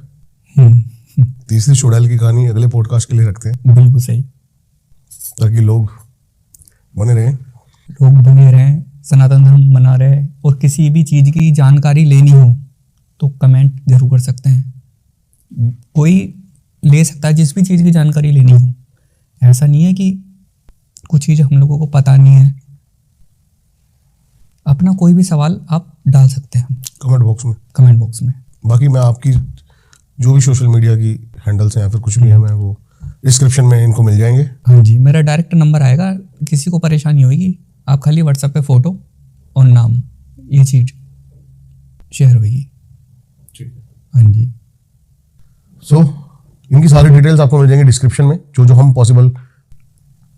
तीसरी चुड़ैल की कहानी अगले पॉडकास्ट के लिए रखते हैं। बिल्कुल सही, ताकि लोग बने रहें, सनातन धर्म बना रहे। और किसी भी चीज की जानकारी लेनी हो तो कमेंट जरूर कर सकते हैं। कोई ले सकता है जिस भी चीज की जानकारी लेनी हो। ऐसा नहीं है कि कुछ चीज हम लोगों को पता नहीं है। अपना कोई भी सवाल आप डाल सकते हैं कमेंट बॉक्स में। बाकी मैं आपकी जो भी सोशल मीडिया की हैंडल्स हैं या फिर कुछ भी है, मैं वो डिस्क्रिप्शन में इनको मिल जाएंगे। हाँ जी, मेरा डायरेक्ट नंबर आएगा। किसी को परेशानी होगी आप खाली व्हाट्सएप पे फोटो और नाम, ये चीज शेयर होगी। हाँ जी। सो इनकी सारी डिटेल्स आपको मिल जाएंगी डिस्क्रिप्शन में, जो हम पॉसिबल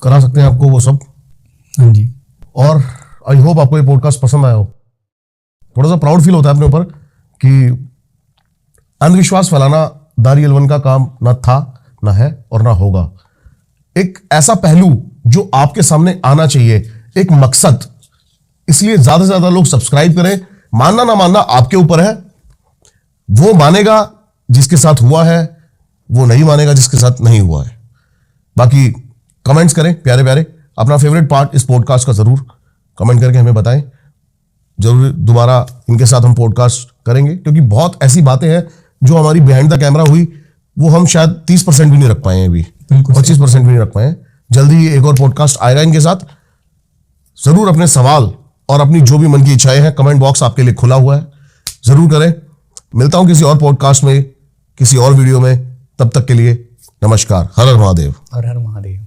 करा सकते हैं आपको वो सब। हाँ जी। और आई होप आपको ये पॉडकास्ट पसंद आया हो। थोड़ा सा प्राउड फील होता है अपने ऊपर कि अंधविश्वास फैलाना दारी का काम ना था, ना है और ना होगा। एक ऐसा पहलू जो आपके सामने आना चाहिए, एक मकसद। इसलिए ज्यादा से ज्यादा लोग सब्सक्राइब करें। मानना ना मानना आपके ऊपर है। वो मानेगा जिसके साथ हुआ है, वो नहीं मानेगा जिसके साथ नहीं हुआ है। बाकी कमेंट्स करें प्यारे प्यारे। अपना फेवरेट पार्ट इस पॉडकास्ट का जरूर कमेंट करके हमें बताएं। जरूर दोबारा इनके साथ हम पॉडकास्ट करेंगे, क्योंकि बहुत ऐसी बातें हैं जो हमारी बिहाइंड द कैमरा हुई, वो हम शायद 30% भी नहीं रख पाए हैं अभी, 25% भी नहीं रख पाए हैं। जल्दी एक और पॉडकास्ट आएगा इनके साथ। जरूर अपने सवाल और अपनी जो भी मन की इच्छाएं हैं, कमेंट बॉक्स आपके लिए खुला हुआ है, जरूर करें। मिलता हूं किसी और पॉडकास्ट में, किसी और वीडियो में। तब तक के लिए नमस्कार। हर हर महादेव। हर हर महादेव।